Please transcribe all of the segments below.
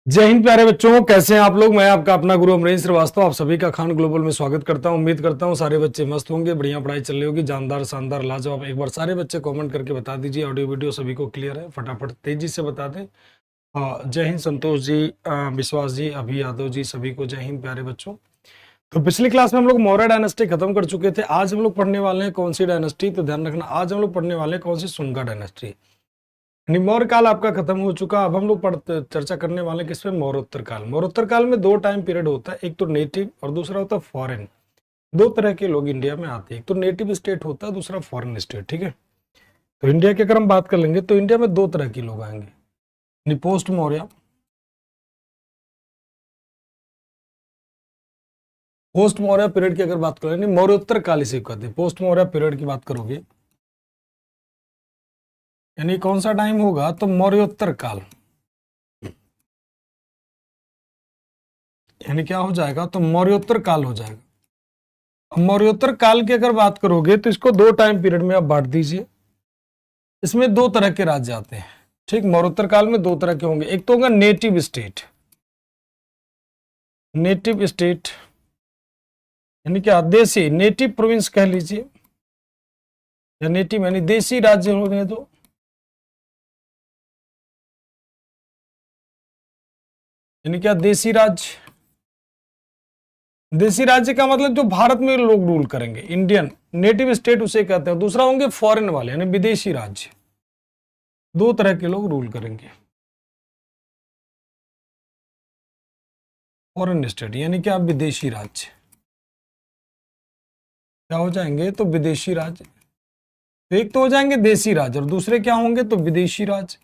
जय हिंद प्यारे बच्चों, कैसे हैं आप लोग। मैं आपका अपना गुरु अमरीश श्रीवास्तव आप सभी का खान ग्लोबल में स्वागत करता हूं। उम्मीद करता हूं सारे बच्चे मस्त होंगे, बढ़िया पढ़ाई चल रही होगी, जानदार शानदार लाजवाब। एक बार सारे बच्चे कमेंट करके बता दीजिए ऑडियो वीडियो सभी को क्लियर है, फटाफट तेजी से बता दें। जय हिंद संतोष जी, विश्वास जी, अभी यादव जी, सभी को जय हिंद प्यारे बच्चों। तो पिछली क्लास में हम लोग मौर्य डायनेस्टी खत्म कर चुके थे। आज हम लोग पढ़ने वाले हैं कौन सी डायनेस्टी, तो ध्यान रखना आज हम लोग पढ़ने वाले हैं कौन सी, शुंगा डायनेस्टी। मौर्य काल आपका खत्म हो चुका। अब हम लोग चर्चा करने वाले किस पे, मौर्योत्तर काल। मौर्योत्तर काल में दो टाइम पीरियड होता है, एक तो नेटिव और दूसरा होता है फॉरेन। दो तरह के लोग इंडिया में आते हैं, एक तो नेटिव स्टेट होता है, दूसरा फॉरेन स्टेट। ठीक है, तो इंडिया की अगर हम बात कर लेंगे तो इंडिया में दो तरह के लोग आएंगे। Post Maurya, post Maurya period की अगर बात करें, मौर्योत्तर काल इसे कहते हैं। पोस्ट मौर्य पीरियड की बात करोगे यानी कौन सा टाइम होगा, तो मौर्योत्तर काल। यानी क्या हो जाएगा, तो मौर्योत्तर काल हो जाएगा। मौर्योत्तर काल की अगर बात करोगे तो इसको दो टाइम पीरियड में आप बांट दीजिए। इसमें दो तरह के राज्य आते हैं। ठीक, मौर्योत्तर काल में दो तरह के होंगे। एक तो होगा नेटिव स्टेट। नेटिव स्टेट यानी क्या, देसी, नेटिव प्रोविंस कह लीजिए, या नेटिव यानी देसी राज्य होने दो। यानी क्या, देसी राज्य। देसी राज्य का मतलब जो भारत में लोग रूल करेंगे, इंडियन। नेटिव स्टेट उसे कहते हैं। दूसरा होंगे फॉरेन वाले यानी विदेशी राज्य। दो तरह के लोग रूल करेंगे। फॉरेन स्टेट यानी क्या, विदेशी राज्य। क्या हो जाएंगे, तो विदेशी राज्य। तो एक तो हो जाएंगे देसी राज्य और दूसरे क्या होंगे, तो विदेशी राज्य।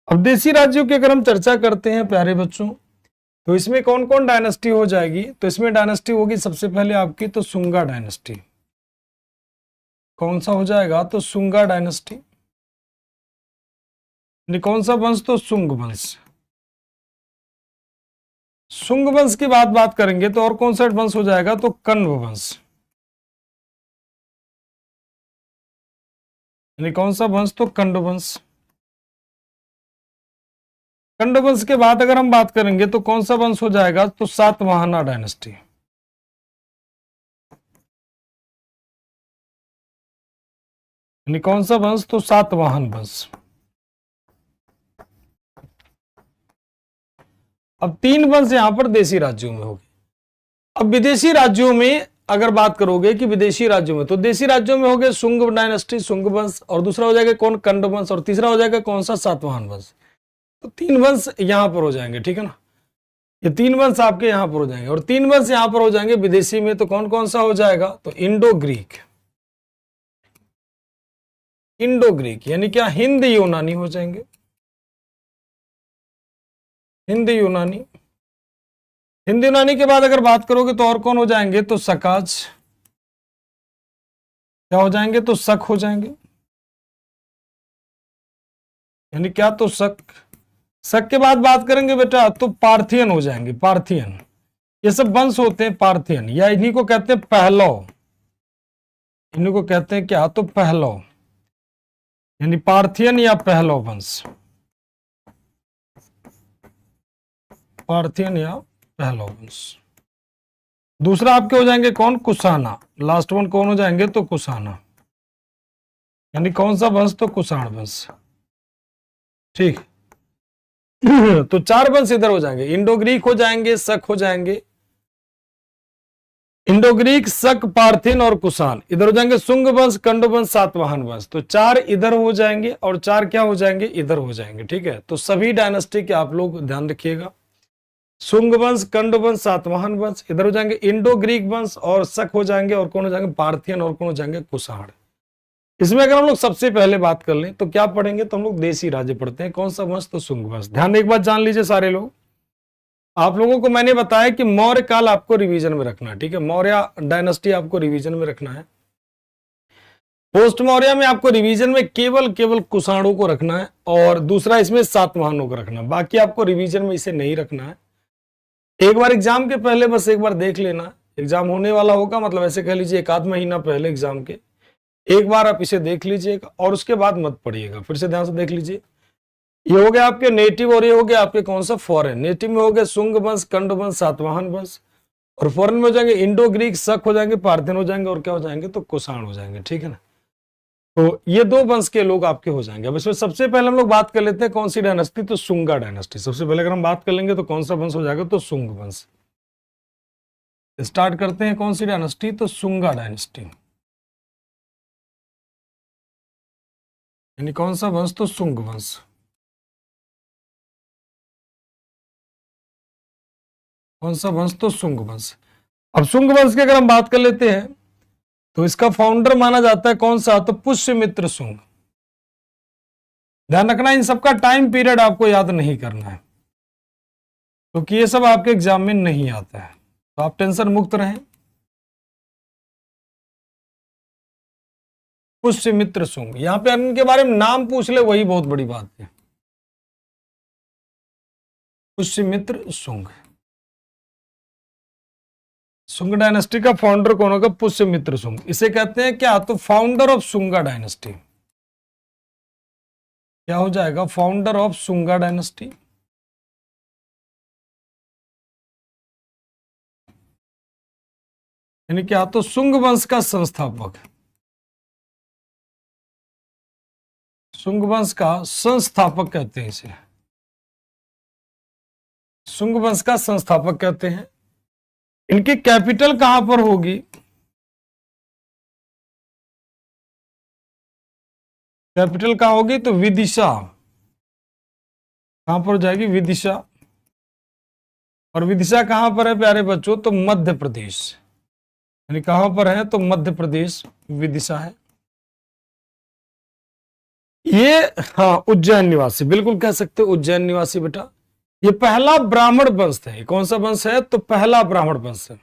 अब देसी राज्यों की अगर हम चर्चा करते हैं प्यारे बच्चों, तो इसमें कौन कौन डायनेस्टी हो जाएगी, तो इसमें डायनेस्टी होगी सबसे पहले आपकी, तो शुंगा डायनेस्टी। कौन सा हो जाएगा, तो शुंगा डायनेस्टी। कौन सा वंश, तो शुंग वंश। शुंग वंश की बात करेंगे तो और कौन सा वंश हो जाएगा, तो कण्व वंश। कौन सा वंश, तो कंड वंश। कंड वंश के बाद अगर हम बात करेंगे तो कौन सा वंश हो जाएगा, तो सातवाहना डायनेस्टी। कौन सा वंश, तो सातवाहन वंश। अब तीन वंश यहां पर देशी राज्यों में हो गए। अब विदेशी राज्यों में अगर बात करोगे कि विदेशी राज्यों में, तो देशी राज्यों में हो गए शुंग डायनेस्टी, शुंग वंश, और दूसरा हो जाएगा कौन, कंड वंश, और तीसरा हो जाएगा कौन सा, सातवाहन वंश। तो तीन वंश यहां पर हो जाएंगे। ठीक है ना, ये तीन वंश आपके यहां पर हो जाएंगे। और तीन वंश यहां पर हो जाएंगे विदेशी में, तो कौन कौन सा हो जाएगा, तो इंडो ग्रीक। इंडो ग्रीक यानी क्या, हिंद यूनानी हो जाएंगे। हिंद यूनानी। हिंद यूनानी के बाद अगर बात करोगे तो और कौन हो जाएंगे, तो सकाज। क्या हो जाएंगे, तो शक हो जाएंगे। यानी क्या, तो शक। शक के बाद बात करेंगे बेटा तो पार्थियन हो जाएंगे। पार्थियन, ये सब वंश होते हैं पार्थियन, या इन्हीं को कहते हैं पहलव। इन्हीं को कहते हैं क्या, तो पहलव, यानी पार्थियन या पहलव वंश। पार्थियन या पहलव वंश। दूसरा आपके हो जाएंगे कौन, कुशाना। लास्ट वन कौन हो जाएंगे, तो कुशाना। यानी कौन सा वंश, तो कुषाण वंश। ठीक तो चार वंश इधर हो जाएंगे, इंडो ग्रीक हो जाएंगे, शक हो जाएंगे। इंडो ग्रीक, शक, पार्थियन और कुषाण इधर हो जाएंगे। शुंग वंश, कंड वंश, सातवाहन वंश। तो चार इधर हो जाएंगे और चार क्या हो जाएंगे, इधर हो जाएंगे। ठीक है, तो सभी डायनेस्टी के आप लोग ध्यान रखिएगा। शुंग वंश, कंड वंश, सातवाहन वंश इधर हो जाएंगे। इंडो ग्रीक वंश और शक हो जाएंगे, और कौन हो जाएंगे, पार्थियन, और कौन हो जाएंगे, कुषाण। इसमें अगर हम लोग सबसे पहले बात कर लें तो क्या पढ़ेंगे, तो हम लोग देशी राज्य पढ़ते हैं। कौन सा वंश, तो शुंग वंश। ध्यान एक बात जान लीजिए सारे लोग, आप लोगों को मैंने बताया कि मौर्य काल आपको रिवीजन में रखना है। ठीक है, मौर्य डायनेस्टी आपको रिवीजन में रखना है। पोस्ट मौर्य में आपको रिवीजन में केवल केवल कुषाणों को रखना है, और दूसरा इसमें सातवाहनों को रखना है। बाकी आपको रिवीजन में इसे नहीं रखना है। एक बार एग्जाम के पहले बस एक बार देख लेना, एग्जाम होने वाला होगा, मतलब ऐसे कह लीजिए एक आध महीना पहले एग्जाम के एक बार आप इसे देख लीजिएगा, और उसके बाद मत पढ़िएगा। फिर से ध्यान से देख लीजिए, ये हो गया आपके नेटिव और ये हो गया आपके कौन सा फॉरेन। नेटिव में हो गए शुंग वंश, कंड वंश, सातवाहन वंश, और फॉरेन में हो जाएंगे इंडो ग्रीक, शक हो जाएंगे, पार्थियन हो जाएंगे, और क्या हो जाएंगे तो कुषाण हो जाएंगे, ठीक है ना। तो ये दो वंश के लोग आपके हो जाएंगे। अब इसमें सबसे पहले हम लोग बात कर लेते हैं कौन सी डायनेस्टी, तो शुंगा डायनेस्टी। सबसे पहले अगर हम बात कर लेंगे तो कौन सा वंश हो जाएगा, तो शुंग वंश। स्टार्ट करते हैं कौन सी डायनेस्टी, तो शुंगा डायनेस्टी, यानी कौन सा वंश, तो शुंग वंश। कौन सा वंश, तो शुंग वंश। अब शुंग वंश की अगर हम बात कर लेते हैं तो इसका फाउंडर माना जाता है कौन सा, तो पुष्यमित्र शुंग। ध्यान रखना इन सबका टाइम पीरियड आपको याद नहीं करना है, क्योंकि ये सब आपके एग्जाम में नहीं आता है, तो आप टेंशन मुक्त रहें। पुष्यमित्र शुंग, यहां पे इनके बारे में नाम पूछ ले वही बहुत बड़ी बात है। पुष्यमित्र शुंग, शुंग डायनेस्टी का फाउंडर कौन होगा, पुष्यमित्र शुंग। इसे कहते हैं क्या, तो फाउंडर ऑफ शुंगा डायनेस्टी। क्या हो जाएगा, फाउंडर ऑफ शुंगा डायनेस्टी। यानी क्या, तो शुंग वंश का संस्थापक। शुंग वंश का संस्थापक कहते हैं इसे, शुंग वंश का संस्थापक कहते हैं। इनकी कैपिटल कहां पर होगी, कैपिटल कहां होगी, तो विदिशा। कहां पर हो जाएगी, विदिशा। और विदिशा कहां पर है प्यारे बच्चों, तो मध्य प्रदेश। यानी कहां पर है, तो मध्य प्रदेश विदिशा है ये। हाँ, उज्जैन निवासी, बिल्कुल कह सकते हो उज्जैन निवासी बेटा। ये पहला ब्राह्मण वंश है। कौन सा वंश है, तो पहला ब्राह्मण वंश है।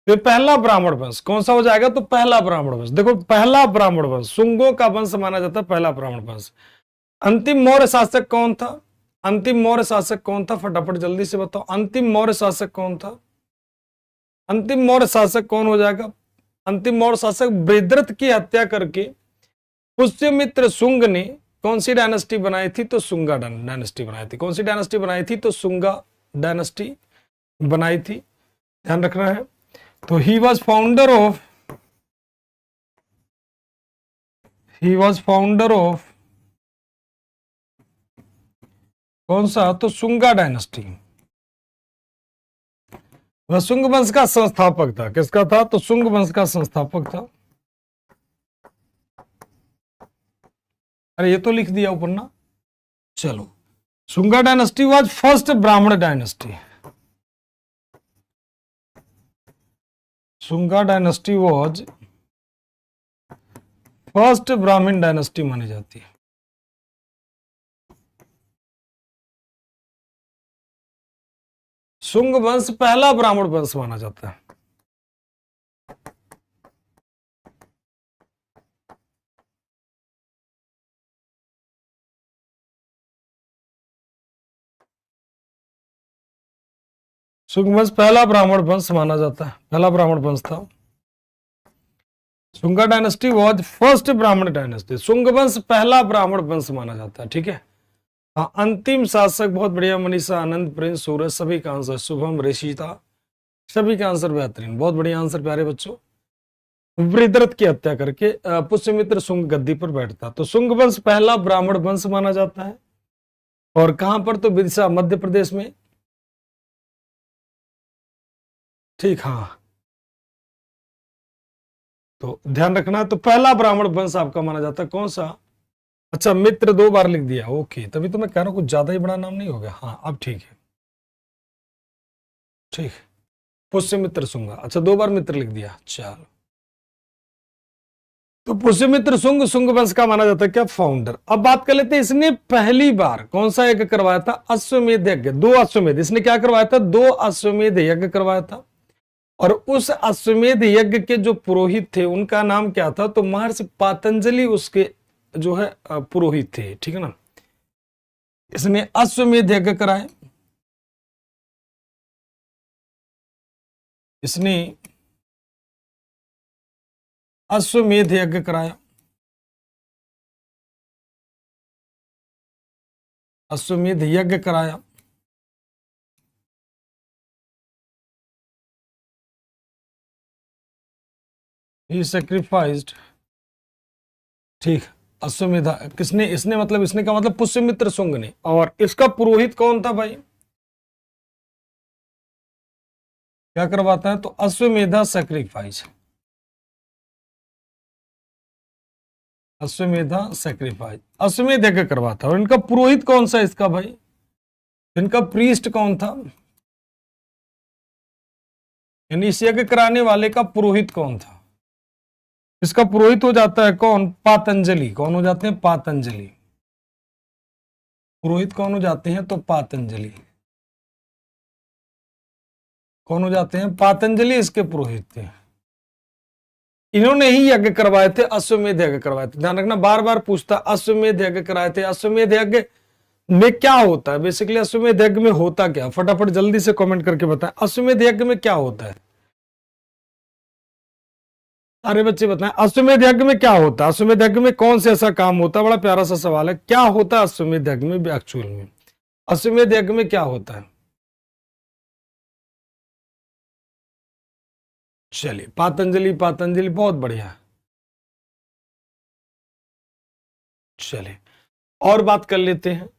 ये पहला ब्राह्मण वंश कौन सा हो जाएगा, तो पहला ब्राह्मण वंश। देखो पहला ब्राह्मण वंश शुंगों का वंश माना जाता है, पहला ब्राह्मण वंश। अंतिम मौर्य शासक कौन था, अंतिम मौर्य शासक कौन था, फटाफट जल्दी से बताओ, अंतिम मौर्य शासक कौन था। अंतिम मौर्य शासक कौन हो जाएगा, अंतिम मौर्य शासक बृहद्रथ की हत्या करके पुष्यमित्र शुंग ने कौन सी डायनेस्टी बनाई थी, तो शुंगा डायनेस्टी बनाई थी। कौन सी डायनेस्टी बनाई थी, तो शुंगा डायनेस्टी बनाई थी, ध्यान रखना है। तो he was founder of, he was founder of कौन सा, तो शुंगा डायनेस्टी। वह शुंग वंश का संस्थापक था। किसका था, तो शुंग वंश का संस्थापक था। अरे ये तो लिख दिया ऊपर ना। चलो, शुंगा डायनेस्टी वाज फर्स्ट ब्राह्मण dynasty. Shunga dynasty was first ब्राह्मण डायनेस्टी मानी जाती है। शुंग वंश पहला ब्राह्मण वंश माना जाता है। शुंग वंश पहला ब्राह्मण वंश माना जाता है, पहला ब्राह्मण वंश था। शुंगा डायनेस्टी वाज फर्स्ट ब्राह्मण डायनेस्टी। शुंग वंश पहला ब्राह्मण वंश माना जाता है, ठीक है। हाँ, अंतिम शासक, बहुत बढ़िया मनीषा, आनंद, प्रिंस, सूरज, सभी का आंसर, शुभम, ऋषिता, सभी का आंसर बेहतरीन, बहुत बढ़िया आंसर प्यारे बच्चों। बृहद्रथ की हत्या करके पुष्यमित्र शुंग गद्दी पर बैठता। तो शुंग वंश पहला ब्राह्मण वंश माना जाता है। और कहां पर, तो विदिशा मध्य प्रदेश में, ठीक। हाँ, तो ध्यान रखना, तो पहला ब्राह्मण वंश आपका माना जाता है कौन सा, अच्छा मित्र 2 बार लिख दिया, ओके, तभी तो मैं कह रहा हूं कुछ ज्यादा ही बड़ा नाम नहीं हो गया। हाँ अब ठीक है, ठीक। पुष्यमित्र शुंग, अच्छा 2 बार मित्र लिख दिया, चलो। तो पुष्यमित्र शुंग, शुंग वंश का माना जाता है क्या, फाउंडर। अब बात कर लेते हैं, इसने पहली बार कौन सा यज्ञ करवाया था, अश्वमेध यज्ञ। 2 अश्वमेध, इसने क्या करवाया था, 2 अश्वमेध यज्ञ करवाया था। और उस अश्वमेध यज्ञ के जो पुरोहित थे उनका नाम क्या था, तो महर्षि पातंजलि उसके जो है पुरोहित थे, ठीक है ना। इसने अश्वमेध यज्ञ कराए, इसने अश्वमेध यज्ञ कराया, अश्वमेध यज्ञ कराया। ही सेक्रीफाइस्ड, ठीक। अश्वमेधा किसने, इसने मतलब, इसने का मतलब पुष्यमित्र शुंग ने। और इसका पुरोहित कौन था भाई, क्या करवाता है, तो अश्वमेधा सेक्रीफाइस, अश्वमेधा सेक्रीफाइस, अश्वमेध यज्ञ करवाता है। और इनका पुरोहित कौन सा इसका भाई, इनका प्रीस्ट कौन था, यानी इस यज्ञ कराने वाले का पुरोहित कौन था। इसका पुरोहित हो जाता है कौन, पातंजलि। कौन हो जाते हैं, पातंजलि। पुरोहित कौन हो जाते हैं, तो पातंजलि। कौन हो जाते हैं, पातंजलि इसके पुरोहित थे। इन्होंने ही यज्ञ करवाए थे, अश्वमेध यज्ञ करवाए थे। ध्यान रखना, बार बार पूछता, अश्वमेध यज्ञ कराए थे। अश्वमेध यज्ञ में क्या होता है, बेसिकली अश्वमेध यज्ञ में होता क्या, फटाफट जल्दी से कमेंट करके बताएं, अश्वमेध यज्ञ में क्या होता है। अरे बच्चे बताएं, अश्वमेध यज्ञ में क्या होता है, अश्वमेध यज्ञ में कौन से ऐसा काम होता है, बड़ा प्यारा सा सवाल है। क्या होता है अश्वमेध यज्ञ में एक्चुअल में, अश्वमेध यज्ञ में क्या होता है। चलिए, पातंजलि, पातंजलि बहुत बढ़िया। चलिए और बात कर लेते हैं,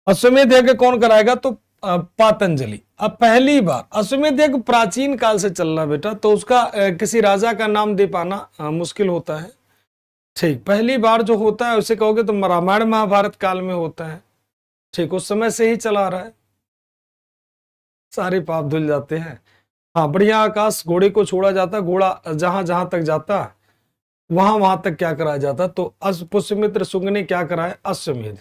अश्वमेध यज्ञ कौन कराएगा, तो पातंजलि। अब पहली बार अश्वमेध यज्ञ प्राचीन काल से चल रहा बेटा, तो उसका किसी राजा का नाम दे पाना मुश्किल होता है। ठीक, पहली बार जो होता है उसे कहोगे तो रामायण महाभारत काल में होता है। ठीक, उस समय से ही चला आ रहा है, सारे पाप धुल जाते हैं। हाँ बढ़िया आकाश, घोड़े को छोड़ा जाता, घोड़ा जहां जहां तक जाता वहां वहां तक क्या कराया जाता, तो पुष्यमित्र शुंग ने क्या कराया, अश्वमेध।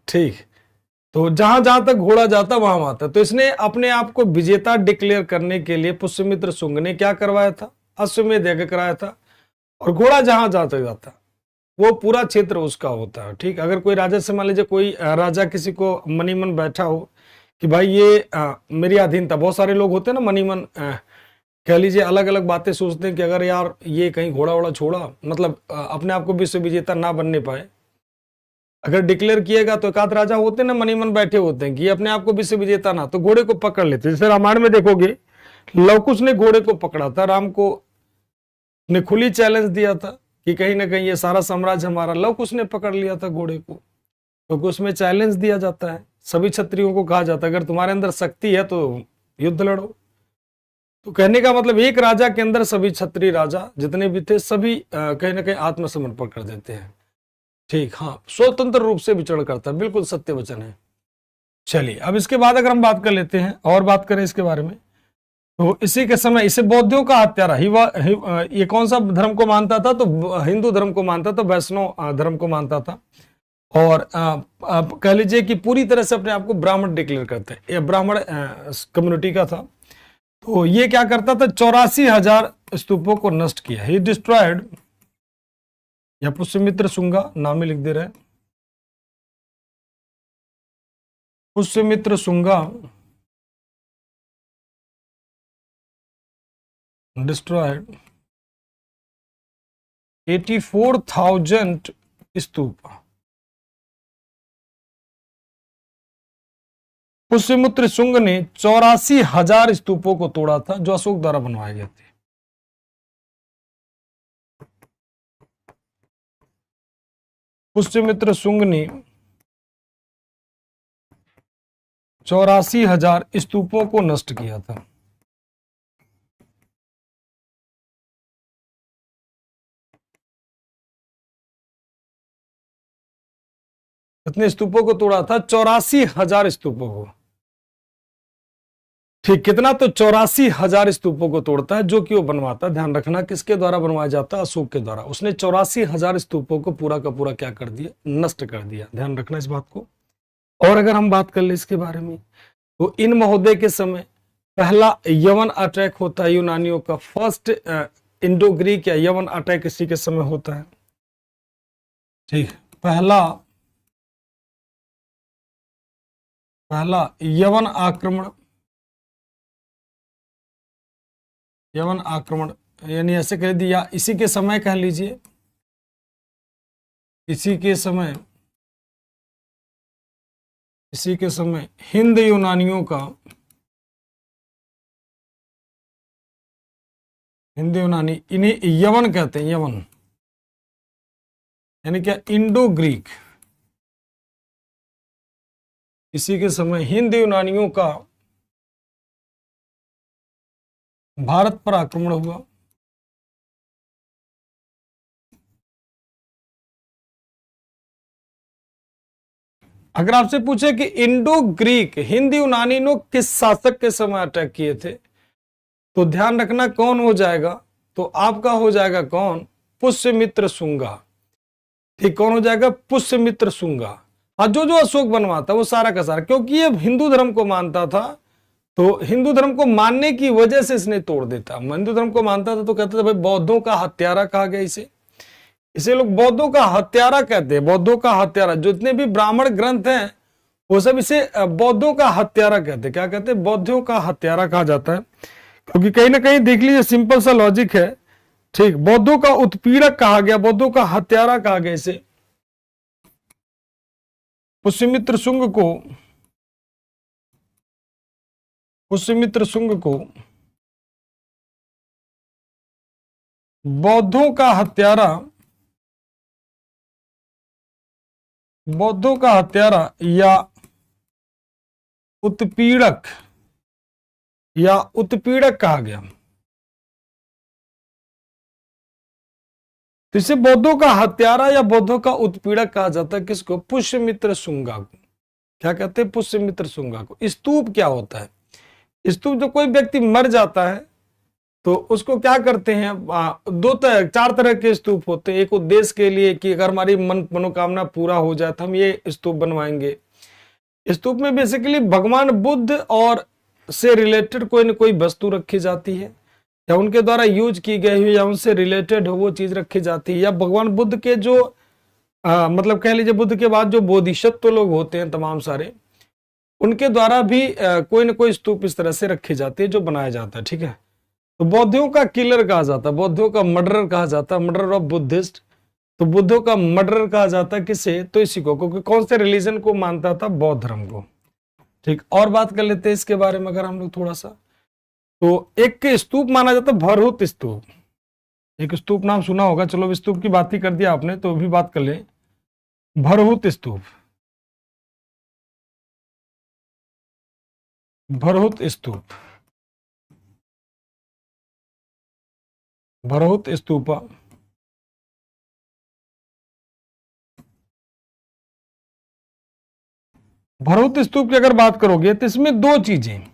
ठीक, तो जहां जहां तक घोड़ा जाता वहां वहां तक, तो इसने अपने आप को विजेता डिक्लेयर करने के लिए पुष्यमित्र शुंग ने क्या करवाया था, अश्वमेध यज्ञ कराया था। और घोड़ा जहां जहां तक जाता वो पूरा क्षेत्र उसका होता है। ठीक, अगर कोई राजा से, मान लीजिए कोई राजा किसी को मनी मन बैठा हो कि भाई ये मेरी अधीनता, बहुत सारे लोग होते हैं ना मनी मन, कह लीजिए अलग अलग बातें सोचते हैं कि अगर यार ये कहीं घोड़ा वोड़ा छोड़ा, मतलब अपने आप को विश्व विजेता ना बनने पाए, अगर डिक्लेयर किएगा, तो एक आध राजा होते हैं ना मनी मन बैठे होते हैं कि अपने आप को विश्व विजेता ना, तो घोड़े को पकड़ लेते। जैसे रामायण में देखोगे, लवकुश ने घोड़े को पकड़ा था, राम को ने खुली चैलेंज दिया था कि कहीं ना कहीं ये सारा साम्राज्य हमारा, लवकुश ने पकड़ लिया था घोड़े को, क्योंकि उसमें चैलेंज दिया जाता है। सभी क्षत्रियों को कहा जाता है अगर तुम्हारे अंदर शक्ति है तो युद्ध लड़ो। तो कहने का मतलब एक राजा के अंदर सभी क्षत्रिय राजा जितने भी थे सभी कहीं ना कहीं आत्मसमर्पण कर देते हैं। ठीक, हाँ, स्वतंत्र रूप से विचरण करता है, बिल्कुल सत्य वचन है। चलिए अब इसके बाद अगर हम बात कर लेते हैं और बात करें इसके बारे में, तो इसी के समय इसे बौद्धों का हत्यारा ये कौन सा धर्म को मानता था, तो हिंदू धर्म को मानता था, वैष्णव धर्म को मानता था। और कह लीजिए कि पूरी तरह से अपने आप को ब्राह्मण डिक्लेयर करते हैं, ये ब्राह्मण कम्युनिटी का था। तो ये क्या करता था, 84,000 स्तूपों को नष्ट किया। ही डिस्ट्रॉयड, या पुष्यमित्र शुंगा नाम ही लिख दे रहे, पुष्यमित्र शुंगा डिस्ट्रॉयड 84,000 स्तूप। पुष्यमित्र शुंग ने 84,000 स्तूपों को तोड़ा था जो अशोक द्वारा बनवाए गए थे। पुष्यमित्र शुंग ने 84,000 स्तूपों को नष्ट किया था। कितने स्तूपों को तोड़ा था, 84,000 स्तूपों को। ठीक, कितना, तो 84,000 स्तूपों को तोड़ता है जो कि वो बनवाता। ध्यान रखना किसके द्वारा बनवाया जाता है, अशोक के द्वारा। उसने 84,000 स्तूपों को पूरा का पूरा क्या कर दिया, नष्ट कर दिया। ध्यान रखना इस बात को। और अगर हम बात कर ले इसके बारे में, तो इन महोदय के समय पहला यवन अटैक होता है यूनानियों का, फर्स्ट इंडो ग्रीक या यवन अटैक इसी के समय होता है। ठीक, पहला यवन आक्रमण यवन आक्रमण, यानी ऐसे कह दिया, इसी के समय कह लीजिए, इसी के समय हिंद यूनानियों का, हिंद यूनानी, इन्हें यवन कहते हैं, यवन यानी क्या, इंडो ग्रीक। इसी के समय हिंद यूनानियों का भारत पर आक्रमण हुआ। अगर आपसे पूछे कि इंडो ग्रीक हिंद यूनानी ने किस शासक के समय अटैक किए थे, तो ध्यान रखना कौन हो जाएगा, तो आपका हो जाएगा कौन, पुष्यमित्र शुंगा। ठीक, कौन हो जाएगा, पुष्यमित्र शुंगा। हाँ, जो अशोक बनवाता वो सारा का सारा, क्योंकि ये हिंदू धर्म को मानता था, तो हिंदू धर्म को मानने की वजह से इसने तोड़ देता। हिंदू धर्म को मानता था तो कहते थे भाई बौद्धों का हत्यारा कहा गया इसे लोग बौद्धों का हत्यारा कहते हैं। बौद्धों का हत्यारा, जितने भी ब्राह्मण ग्रंथ हैं वो सब इसे बौद्धों का हत्यारा कहते हैं। क्या कहते हैं, बौद्धों का हत्यारा कहा जाता है, क्योंकि कहीं ना कहीं देख लीजिए सिंपल सा लॉजिक है। ठीक, बौद्धों का उत्पीड़क कहा गया, बौद्धों का हत्यारा कहा गया इसे। पुष्यमित्र शुंग को बौद्धों का हत्यारा, या उत्पीड़क कहा गया। तो इसे बौद्धों का हत्यारा या बौद्धों का उत्पीड़क कहा जाता है। किसको, पुष्यमित्र शुंगा को। क्या कहते हैं, पुष्यमित्र शुंगा को। स्तूप क्या होता है, स्तूप, जो कोई व्यक्ति मर जाता है तो उसको क्या करते हैं, चार तरह के स्तूप होते हैं। एक उद्देश्य के लिए कि अगर हमारी मनोकामना पूरा हो जाए तो हम ये स्तूप बनवाएंगे। स्तूप में बेसिकली भगवान बुद्ध और से रिलेटेड कोई न कोई वस्तु रखी जाती है, या उनके द्वारा यूज की गई हो या उनसे रिलेटेड हो वो चीज रखी जाती है, या भगवान बुद्ध के जो मतलब कह लीजिए बुद्ध के बाद जो बोधिसत्व लोग होते हैं तमाम सारे, उनके द्वारा भी कोई न कोई स्तूप इस तरह से रखी जाती है जो बनाया जाता है। ठीक है, तो बौद्धों का किलर कहा जाता है, बौद्धों का मर्डरर कहा जाता है, मर्डर ऑफ बुद्धिस्ट। तो बुद्धों का मर्डरर कहा जाता है किसे, तो इसी को, क्योंकि कौन से रिलीजन को मानता था, बौद्ध धर्म को। ठीक, और बात कर लेते हैं इसके बारे में अगर हम लोग थोड़ा सा, तो एक स्तूप माना जाता है भरहुत स्तूप। एक स्तूप नाम सुना होगा, चलो स्तूप की बात ही कर दिया आपने तो भी बात कर ले। भरहुत स्तूप, भरहुत स्तूप, भरहुत स्तूपा। भरहुत स्तूप की अगर बात करोगे तो इसमें दो चीजें,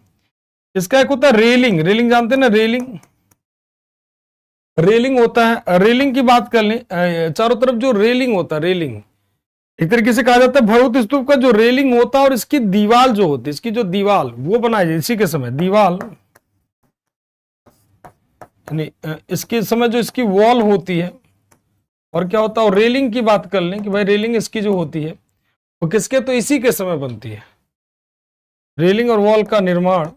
इसका एक होता है रेलिंग, रेलिंग जानते हैं ना, रेलिंग, रेलिंग होता है। रेलिंग की बात कर लें, चारों तरफ जो रेलिंग होता है, रेलिंग एक तरीके से कहा जाता है भरहुत स्तूप का जो रेलिंग होता है, और इसकी दीवार जो होती है, इसकी जो दीवार वो बनाई जाए इसी के समय, दीवार यानी इसके समय जो इसकी वॉल होती है, और क्या होता है, और रेलिंग की बात कर लें कि भाई रेलिंग इसकी जो होती है वो किसके, तो इसी के समय बनती है। रेलिंग और वॉल का निर्माण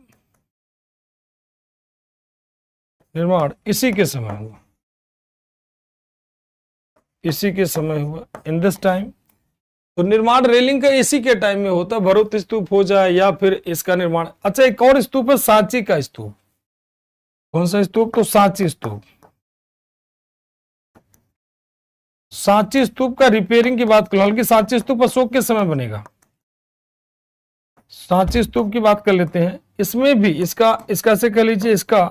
इसी के समय हुआ, इसी के समय हुआ, इन दिस टाइम। तो निर्माण रेलिंग का इसी के टाइम में होता, भरहुत स्तूप हो जाए या फिर इसका निर्माण। अच्छा, एक और स्तूप है सांची का स्तूप। कौन सा स्तूप, तो सांची स्तूप। सांची स्तूप का रिपेयरिंग की बात करो, हालांकि सांची स्तूप अशोक के समय बनेगा। सांची स्तूप की बात कर लेते हैं, इसमें भी इसका से कह लीजिए, इसका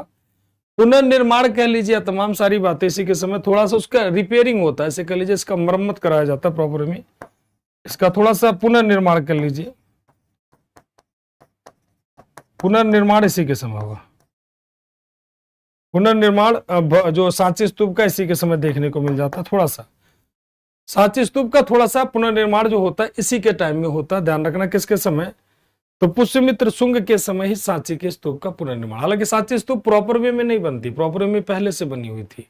पुनर्निर्माण कह लीजिए, तमाम सारी बातें इसी के समय, थोड़ा सा उसका रिपेयरिंग होता है, ऐसे कह लीजिए, इसका मरम्मत कराया जाता है प्रॉपर में, इसका थोड़ा सा पुनर्निर्माण कर लीजिए, पुनर्निर्माण इसी के समय होगा। पुनर्निर्माण जो सांची स्तूप का इसी के समय देखने को मिल जाता है। थोड़ा सा सांची स्तूप का थोड़ा सा पुनर्निर्माण जो होता है इसी के टाइम में होता है, ध्यान रखना किसके समय, तो पुष्यमित्र शुंग के समय ही सांची के स्तूप का पुनर्निर्माण। हालांकि सांची स्तूप प्रॉपर वे में नहीं बनती, प्रॉपर वे में पहले से बनी हुई थी,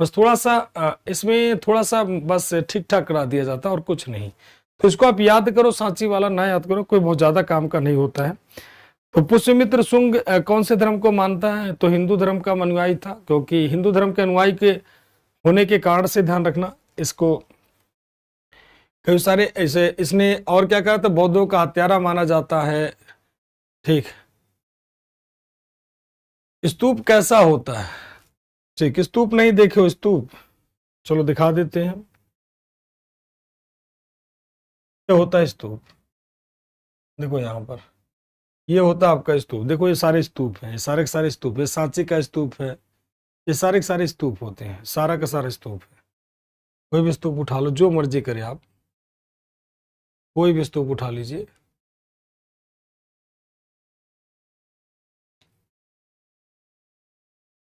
बस थोड़ा सा इसमें थोड़ा सा बस ठीक ठाक करा दिया जाता और कुछ नहीं। तो इसको आप याद करो, सांची वाला ना याद करो, कोई बहुत ज्यादा काम का नहीं होता है। तो पुष्यमित्र शुंग कौन से धर्म को मानता है? तो हिंदू धर्म का अनुयायी था, क्योंकि हिंदू धर्म के अनुयायी के होने के कारण से ध्यान रखना इसको कई सारे ऐसे इसने और क्या कहा था, बौद्धों का हत्यारा माना जाता है। ठीक, स्तूप कैसा होता है? ठीक, स्तूप नहीं देखे हो स्तूप, चलो दिखा देते हैं। क्या होता है स्तूप? देखो यहां पर ये होता है आपका स्तूप। देखो ये सारे स्तूप हैं, ये सारे के सारे स्तूप है, सांची का स्तूप है, ये सारे के सारे स्तूप होते हैं, सारा का सारा स्तूप है। कोई भी स्तूप उठा लो, जो मर्जी करे आप, कोई भी स्तूप उठा लीजिए।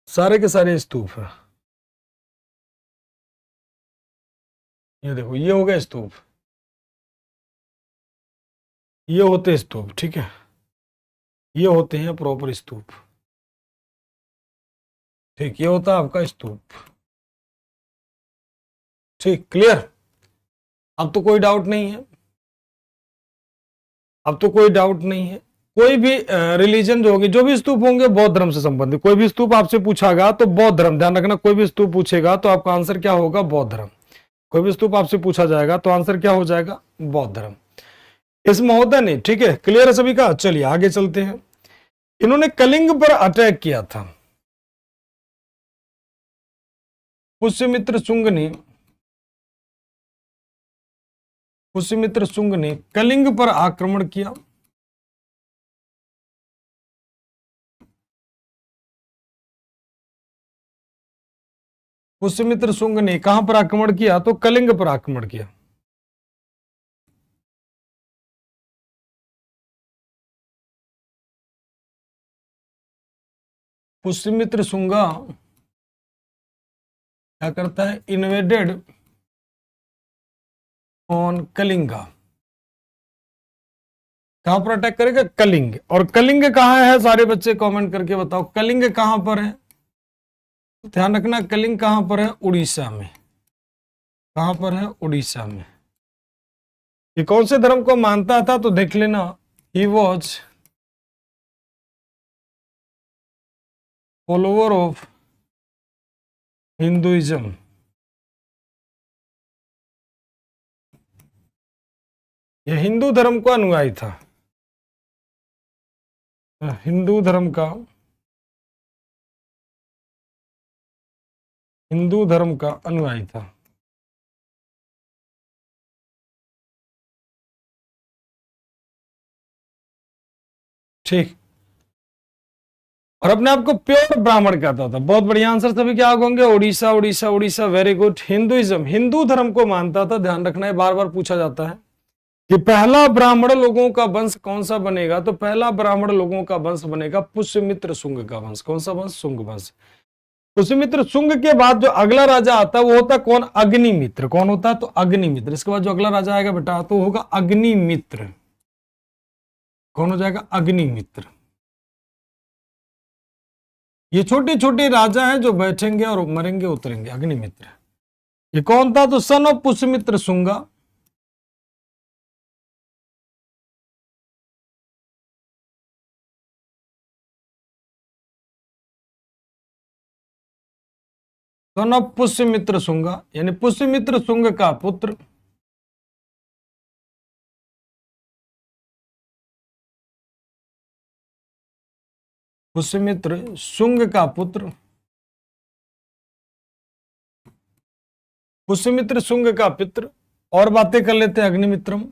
सारे के सारे स्तूप है। ये देखो ये हो गया स्तूप, ये होते स्तूप। ठीक है, ये होते हैं प्रॉपर स्तूप। ठीक, ये होता है आपका स्तूप। ठीक, क्लियर? अब तो कोई डाउट नहीं है, अब तो कोई डाउट नहीं है। कोई भी रिलीजन जो होगी, जो भी स्तूप होंगे बौद्ध धर्म से संबंधित, कोई भी स्तूप आपसे पूछागा तो बौद्ध धर्म, ध्यान रखना, कोई भी स्तूप पूछेगा तो आपका आंसर क्या होगा? बौद्ध धर्म। कोई भी स्तूप आपसे पूछा जाएगा तो आंसर क्या हो जाएगा? बौद्ध धर्म। इस महोदय ने, ठीक है, क्लियर है सभी का? चलिए आगे चलते हैं। इन्होंने कलिंग पर अटैक किया था। पुष्यमित्र शुंग ने कलिंग पर आक्रमण किया। पुष्यमित्र शुंग ने कहां पर आक्रमण किया? तो कलिंग पर आक्रमण किया। पुष्यमित्र शुंगा क्या करता है? Invaded on Kalinga. कहां पर अटैक करेगा? कलिंग। और कलिंग कहां है? सारे बच्चे कमेंट करके बताओ, कलिंग कहां पर है? ध्यान रखना, कलिंग कहां पर है? उड़ीसा में। कहां पर है? उड़ीसा में। ये कौन से धर्म को मानता था? तो देख लेना, he was follower of Hinduism. यह हिंदू धर्म का अनुयायी था, हिंदू धर्म का, हिंदू धर्म का अनुयायी था। ठीक, और अपने आप को प्योर ब्राह्मण कहता था। बहुत बढ़िया आंसर सभी क्या होंगे? Orissa, Orissa, Orissa, very good. Hinduism, Hindu धर्म को मानता था। ध्यान रखना है, बार बार पूछा जाता है कि पहला ब्राह्मण लोगों का वंश कौन सा बनेगा? तो पहला ब्राह्मण लोगों का वंश बनेगा पुष्यमित्र शुंग का वंश। कौन सा वंश? शुंग वंश। पुष्यमित्र शुंग के बाद जो अगला राजा आता है वो होता कौन? अग्निमित्र। कौन होता है? तो अग्निमित्र। इसके बाद जो अगला राजा आएगा बेटा तो होगा अग्निमित्र। कौन हो जाएगा? अग्निमित्र। ये छोटे छोटे राजा हैं जो बैठेंगे और मरेंगे उतरेंगे। अग्निमित्र ये कौन था? तो son of Pushyamitra Shunga. Son of Pushyamitra Shunga, यानी पुष्यमित्र शुंग का पुत्र। पुष्यमित्र शुंग का पुत्र, पुष्यमित्र शुंग का पित्र। और बातें कर लेते हैं अग्निमित्रम।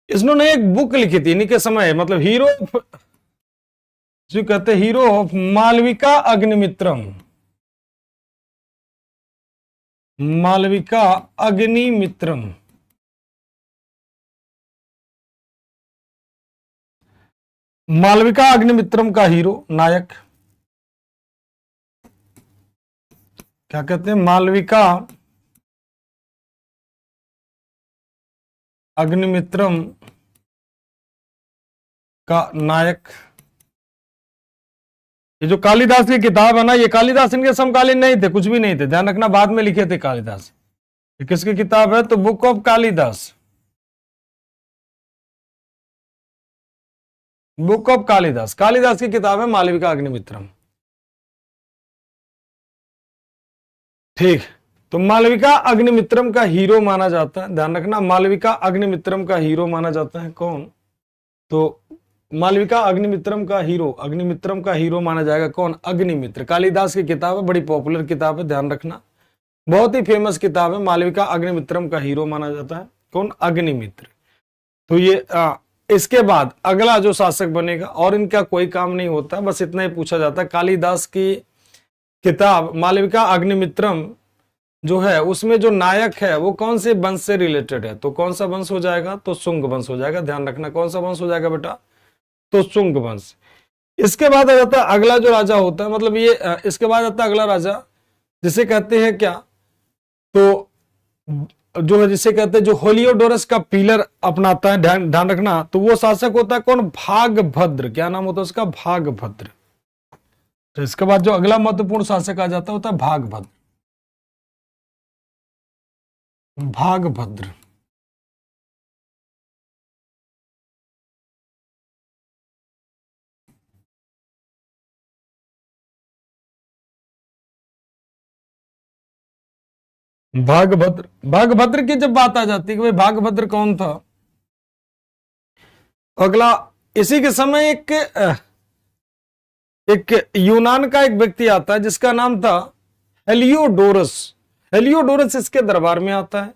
इसने एक बुक लिखी थी इन्हीं के समय, मतलब हीरो जो कहते हैं हीरो ऑफ मालविका अग्निमित्रम। मालविका अग्निमित्रम, मालविका अग्निमित्रम का हीरो, नायक क्या कहते हैं? मालविका अग्निमित्रम का नायक। ये जो कालिदास की किताब है ना, ये कालिदास इनके समकालीन नहीं थे, कुछ भी नहीं थे, ध्यान रखना, बाद में लिखे थे कालिदास। ये किसकी किताब है? तो book of Kalidas. Book of Kalidas, Kalidas की किताब है मालविका अग्निमित्रम। ठीक, तो मालविका अग्निमित्रम का हीरो माना जाता है, ध्यान रखना, मालविका अग्निमित्रम का हीरो माना जाता है कौन? तो मालविका अग्निमित्रम का हीरो, अग्निमित्रम का हीरो माना जाएगा कौन? अग्निमित्र। कालिदास की किताब है, बड़ी पॉपुलर किताब है, ध्यान रखना, बहुत ही फेमस किताब है। मालविका अग्निमित्रम का हीरो माना जाता है कौन? अग्निमित्र। तो ये इसके बाद अगला जो शासक बनेगा, और इनका कोई काम नहीं होता, बस इतना ही पूछा जाता है। कालिदास की किताब मालविका अग्निमित्रम जो है उसमें जो नायक है वो कौन से वंश से रिलेटेड है? तो कौन सा वंश हो जाएगा? तो शुंग वंश हो जाएगा। ध्यान रखना, कौन सा वंश हो जाएगा बेटा? तो शुंग वंश। इसके बाद आ जाता है अगला जो राजा होता है, मतलब ये इसके बाद आता है अगला राजा जिसे कहते हैं क्या? तो जो है जिसे कहते हैं, जो हेलियोडोरस का पिलर अपनाता है, ध्यान रखना, तो वो शासक होता है कौन? भागभद्र। क्या नाम होता है उसका? भागभद्र। तो इसके बाद जो अगला महत्वपूर्ण शासक आ जाता होता है भागभद्र, भागभद्र। भागभद्र, भागभद्र की जब बात आ जाती है कि भाई भागभद्र कौन था, अगला इसी के समय एक यूनान का एक व्यक्ति आता है जिसका नाम था हेलियोडोरस। हेलियोडोरस इसके दरबार में आता है,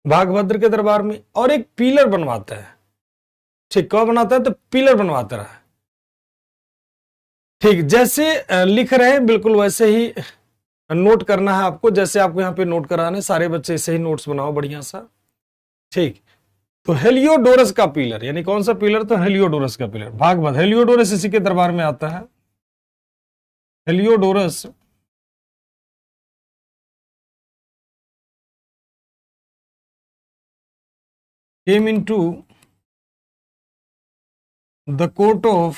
भागभद्र के दरबार में, और एक पिलर बनवाता है। ठीक, कब बनाता है? तो पिलर बनवाता रहा। ठीक, जैसे लिख रहे हैं बिल्कुल वैसे ही नोट करना है आपको, जैसे आपको यहाँ पे नोट कराने, सारे बच्चे ऐसे ही नोट्स बनाओ बढ़िया सा। ठीक, तो हेलियोडोरस का पिलर, यानी कौन सा पिलर? तो हेलियोडोरस का पिलर, भागभद्र। हेलियोडोरस इसी के दरबार में आता है। Heliodorus came into the court of,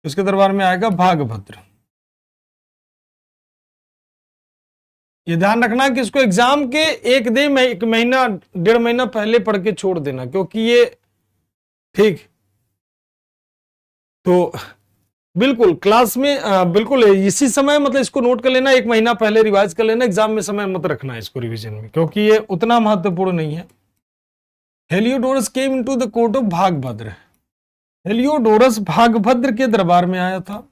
इसके दरबार में आएगा भागभद्र। ये ध्यान रखना कि इसको एग्जाम के एक महीना 1.5 महीना पहले पढ़ के छोड़ देना, क्योंकि ये, ठीक, तो बिल्कुल क्लास में बिल्कुल इसी समय, मतलब इसको नोट कर लेना, 1 महीना पहले रिवाइज कर लेना, एग्जाम में समय मत रखना इसको रिवीजन में, क्योंकि ये उतना महत्वपूर्ण नहीं है। Heliodorus came into the court of Bhagabhadra. Heliodorus Bhagabhadra के दरबार में आया था।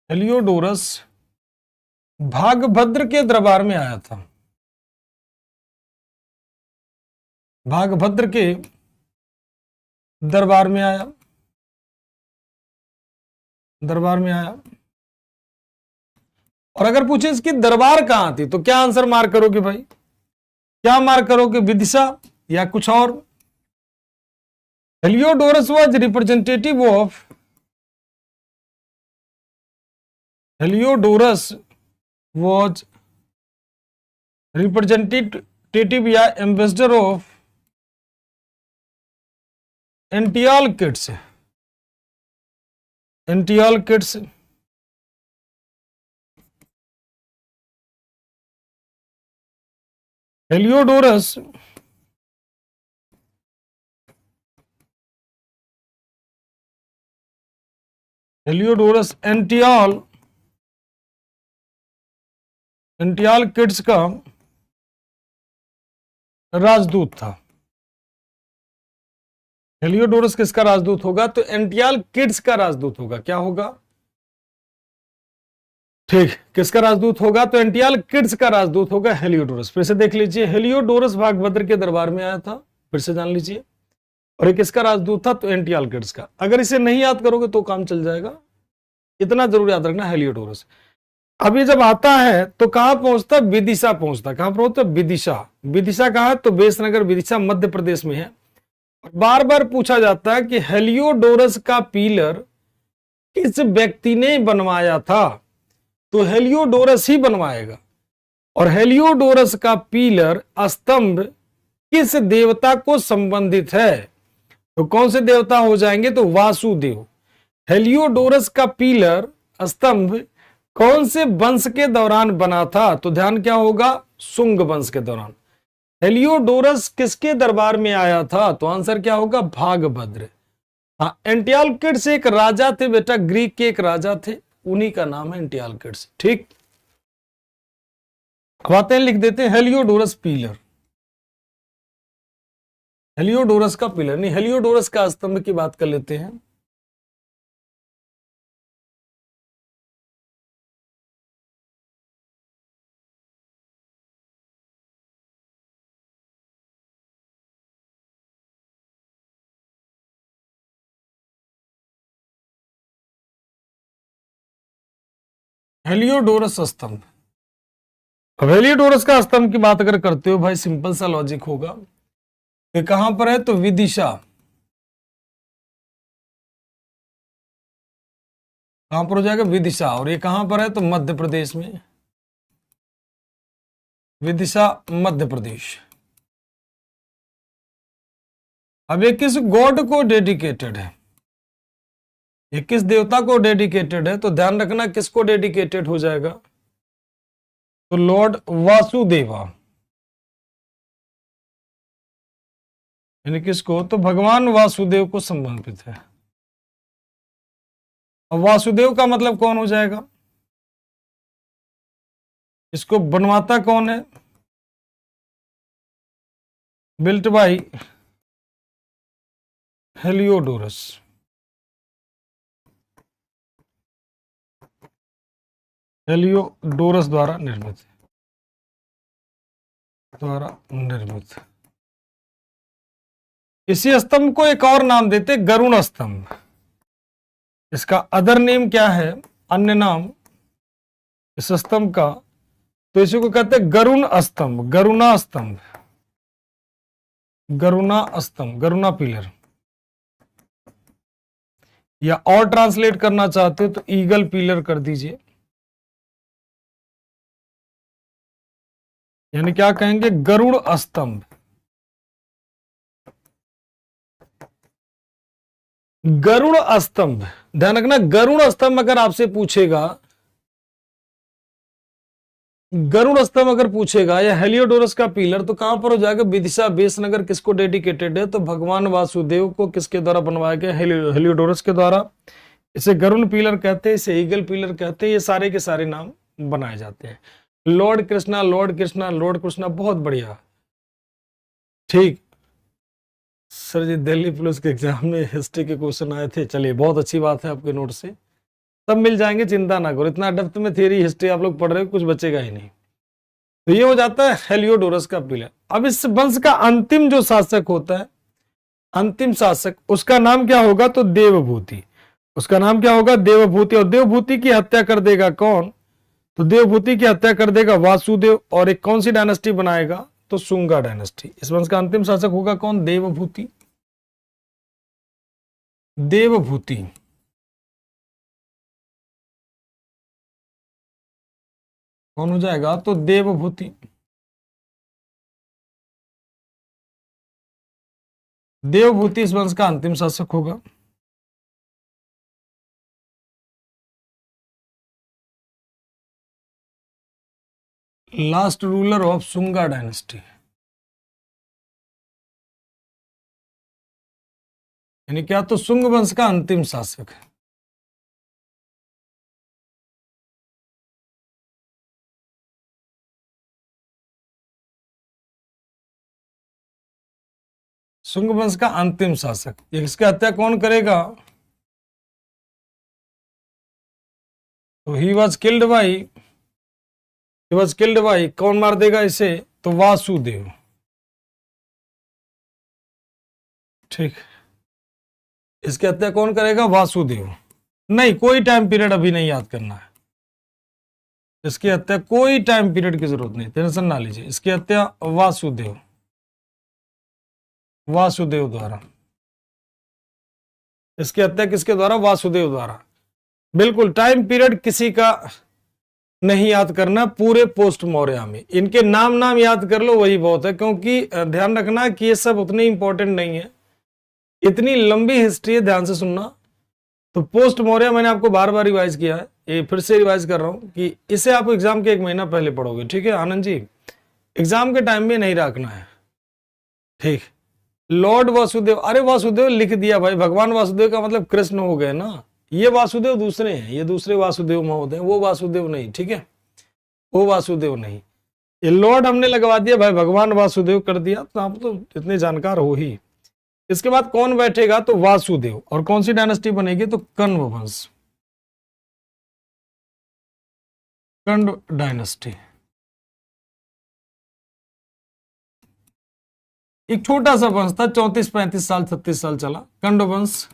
हेलियोडोरस भागभद्र के दरबार में आया था, भागभद्र के दरबार में आया, दरबार में आया। और अगर पूछे इसकी दरबार कहां थी, तो क्या आंसर मार्क करोगे भाई? क्या मार्क करोगे? विदिशा या कुछ और? Heliodorus was representative of, Heliodorus was representative या एम्बेसडर ऑफ एंटियोलकिड्स, एंटियोलकिड्स। हेलियोडोरस हेलियोडोरस एंटियोलकिड्स का राजदूत था। हेलियोडोरस किसका राजदूत होगा? तो एंटियोलकिड्स का राजदूत होगा। क्या होगा? ठीक, किसका राजदूत होगा? तो एंटियोलकिड्स का राजदूत होगा हेलियोडोरस। फिर से देख लीजिए, हेलियोडोरस भागभद्र के दरबार में आया था, फिर से जान लीजिए, और ये किसका राजदूत था? तो एंटियोलकिड्स का। अगर इसे नहीं याद करोगे तो काम चल जाएगा, इतना जरूर याद रखना हेलियोडोरस। अब ये जब आता है तो कहां पहुंचता? विदिशा पहुंचता। कहां पहुंचता? विदिशा। विदिशा कहां है? तो बेसनगर विदिशा मध्य प्रदेश में है। बार बार पूछा जाता है कि हेलियोडोरस का पिलर किस व्यक्ति ने बनवाया था? तो हेलियोडोरस ही बनवाएगा। और हेलियोडोरस का पिलर स्तंभ किस देवता को संबंधित है? तो कौन से देवता हो जाएंगे? तो वासुदेव। हेलियोडोरस का पिलर स्तंभ कौन से वंश के दौरान बना था? तो ध्यान क्या होगा? शुंग वंश के दौरान। हेलियोडोरस किसके दरबार में आया था? तो आंसर क्या होगा? भागभद्र। हाँ, एंटियालकिड्स एक राजा थे बेटा, ग्रीक के एक राजा थे, उन्हीं का नाम है एंटियालकिड्स। ठीक, अब आते हैं, लिख देते हैं हेलियोडोरस पिलर। हेलियोडोरस का पिलर नहीं, हेलियोडोरस का स्तंभ की बात कर लेते हैं। हेलियोडोरस स्तंभ, अब हेलियोडोरस का स्तंभ की बात अगर करते हो भाई, सिंपल सा लॉजिक होगा, ये कहां पर है? तो विदिशा। कहां पर हो जाएगा? विदिशा। और ये कहां पर है? तो मध्य प्रदेश में, विदिशा मध्य प्रदेश। अब ये किस गॉड को डेडिकेटेड है? ये किस देवता को डेडिकेटेड है? तो ध्यान रखना किसको डेडिकेटेड हो जाएगा? तो लॉर्ड वासुदेवा, यानी किसको? तो भगवान वासुदेव को संबंधित है। और वासुदेव का मतलब कौन हो जाएगा? इसको बनवाता कौन है? Built by Heliodorus. हेलियोडोरस द्वारा निर्मित, इसी स्तंभ को एक और नाम देते, गरुण स्तंभ। इसका अदर नेम क्या है? अन्य नाम इस स्तंभ का, तो इसी को कहते हैं गरुण स्तंभ, गरुणा स्तंभ, गरुणा स्तंभ, गरुणा पिलर। या और ट्रांसलेट करना चाहते हो तो ईगल पिलर कर दीजिए, यानी क्या कहेंगे? गरुड़ स्तंभ। गरुड़ स्तंभ, ध्यान रखना, गरुड़ स्तंभ अगर आपसे पूछेगा, गरुड़ स्तंभ अगर पूछेगा या हेलियोडोरस का पिलर, तो कहां पर हो जाएगा? विदिशा बेसनगर। किसको डेडिकेटेड है? तो भगवान वासुदेव को किसके द्वारा बनवाया गया? हेलियोडोरस के द्वारा। इसे गरुण पिलर कहते हैं, इसे ईगल पिलर कहते हैं, ये सारे के सारे नाम बनाए जाते हैं। Lord Krishna, Lord Krishna, Lord Krishna, बहुत बढ़िया। ठीक सर जी, दिल्ली पुलिस के एग्जाम में हिस्ट्री के क्वेश्चन आए थे, चलिए बहुत अच्छी बात है, आपके नोट से सब मिल जाएंगे, चिंता ना करो। इतना डेप्थ में थियरी हिस्ट्री आप लोग पढ़ रहे हो, कुछ बचेगा ही नहीं। तो ये हो जाता है हेलियोडोरस का पिलर। अब इस वंश का अंतिम जो शासक होता है, अंतिम शासक, उसका नाम क्या होगा? तो देवभूति। उसका नाम क्या होगा? देवभूति। और देवभूति की हत्या कर देगा कौन? तो देवभूति की हत्या कर देगा वासुदेव। और एक कौन सी डायनेस्टी बनाएगा? तो शुंगा डायनेस्टी। इस वंश का अंतिम शासक होगा कौन? देवभूति। देवभूति, कौन हो जाएगा? तो देवभूति। देवभूति इस वंश का अंतिम शासक होगा। Last ruler of Shunga dynasty, यानी क्या? तो शुंग वंश का अंतिम शासक है। शुंग वंश का अंतिम शासक, इसकी हत्या कौन करेगा? तो ही वॉज किल्ड बाई, कौन मार देगा इसे? तो वासुदेव। ठीक, इसकी हत्या कौन करेगा? वासुदेव। नहीं, कोई टाइम पीरियड अभी नहीं याद करना है। इसकी हत्या कोई टाइम पीरियड की जरूरत नहीं, टेंशन ना लीजिए। इसकी हत्या वासुदेव, वासुदेव द्वारा। इसकी हत्या किसके द्वारा? वासुदेव द्वारा। बिल्कुल, टाइम पीरियड किसी का नहीं याद करना, पूरे पोस्ट मौर्य में इनके नाम याद कर लो, वही बहुत है। क्योंकि ध्यान रखना कि ये सब उतने इंपॉर्टेंट नहीं है, इतनी लंबी हिस्ट्री है, ध्यान से सुनना। तो पोस्ट मौर्य मैंने आपको बार बार रिवाइज किया है, ये फिर से रिवाइज कर रहा हूं कि इसे आप एग्जाम के 1 महीना पहले पढ़ोगे। ठीक है आनंद जी, एग्जाम के टाइम में नहीं रखना है, ठीक। लॉर्ड वासुदेव, अरे वासुदेव लिख दिया भाई, भगवान वासुदेव का मतलब कृष्ण हो गए ना, ये वासुदेव दूसरे हैं, ये दूसरे वासुदेव महोदय, वो वासुदेव नहीं, ठीक है, वो वासुदेव नहीं, ये लॉर्ड हमने लगवा दिया भाई, भगवान वासुदेव कर दिया, तो आप तो इतने जानकार हो ही। इसके बाद कौन बैठेगा, तो वासुदेव, और कौन सी डायनेस्टी बनेगी, तो कण्व वंश, कण्व डायनेस्टी। एक छोटा सा वंश था, 34-35 साल 36 साल चला, कण्व वंश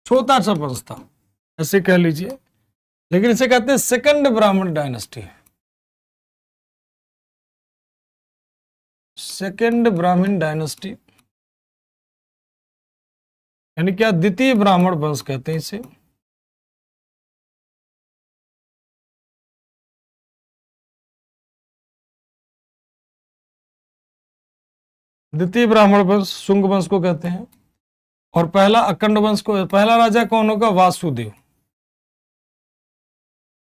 छोटा सा वंश था, ऐसे कह लीजिए, लेकिन इसे कहते हैं सेकंड ब्राह्मण डायनेस्टी, सेकंड ब्राह्मण डायनेस्टी, यानी क्या, द्वितीय ब्राह्मण वंश कहते हैं इसे। द्वितीय ब्राह्मण वंश शुंग वंश को कहते हैं। और पहला अखंड वंश को, पहला राजा कौन होगा, वासुदेव।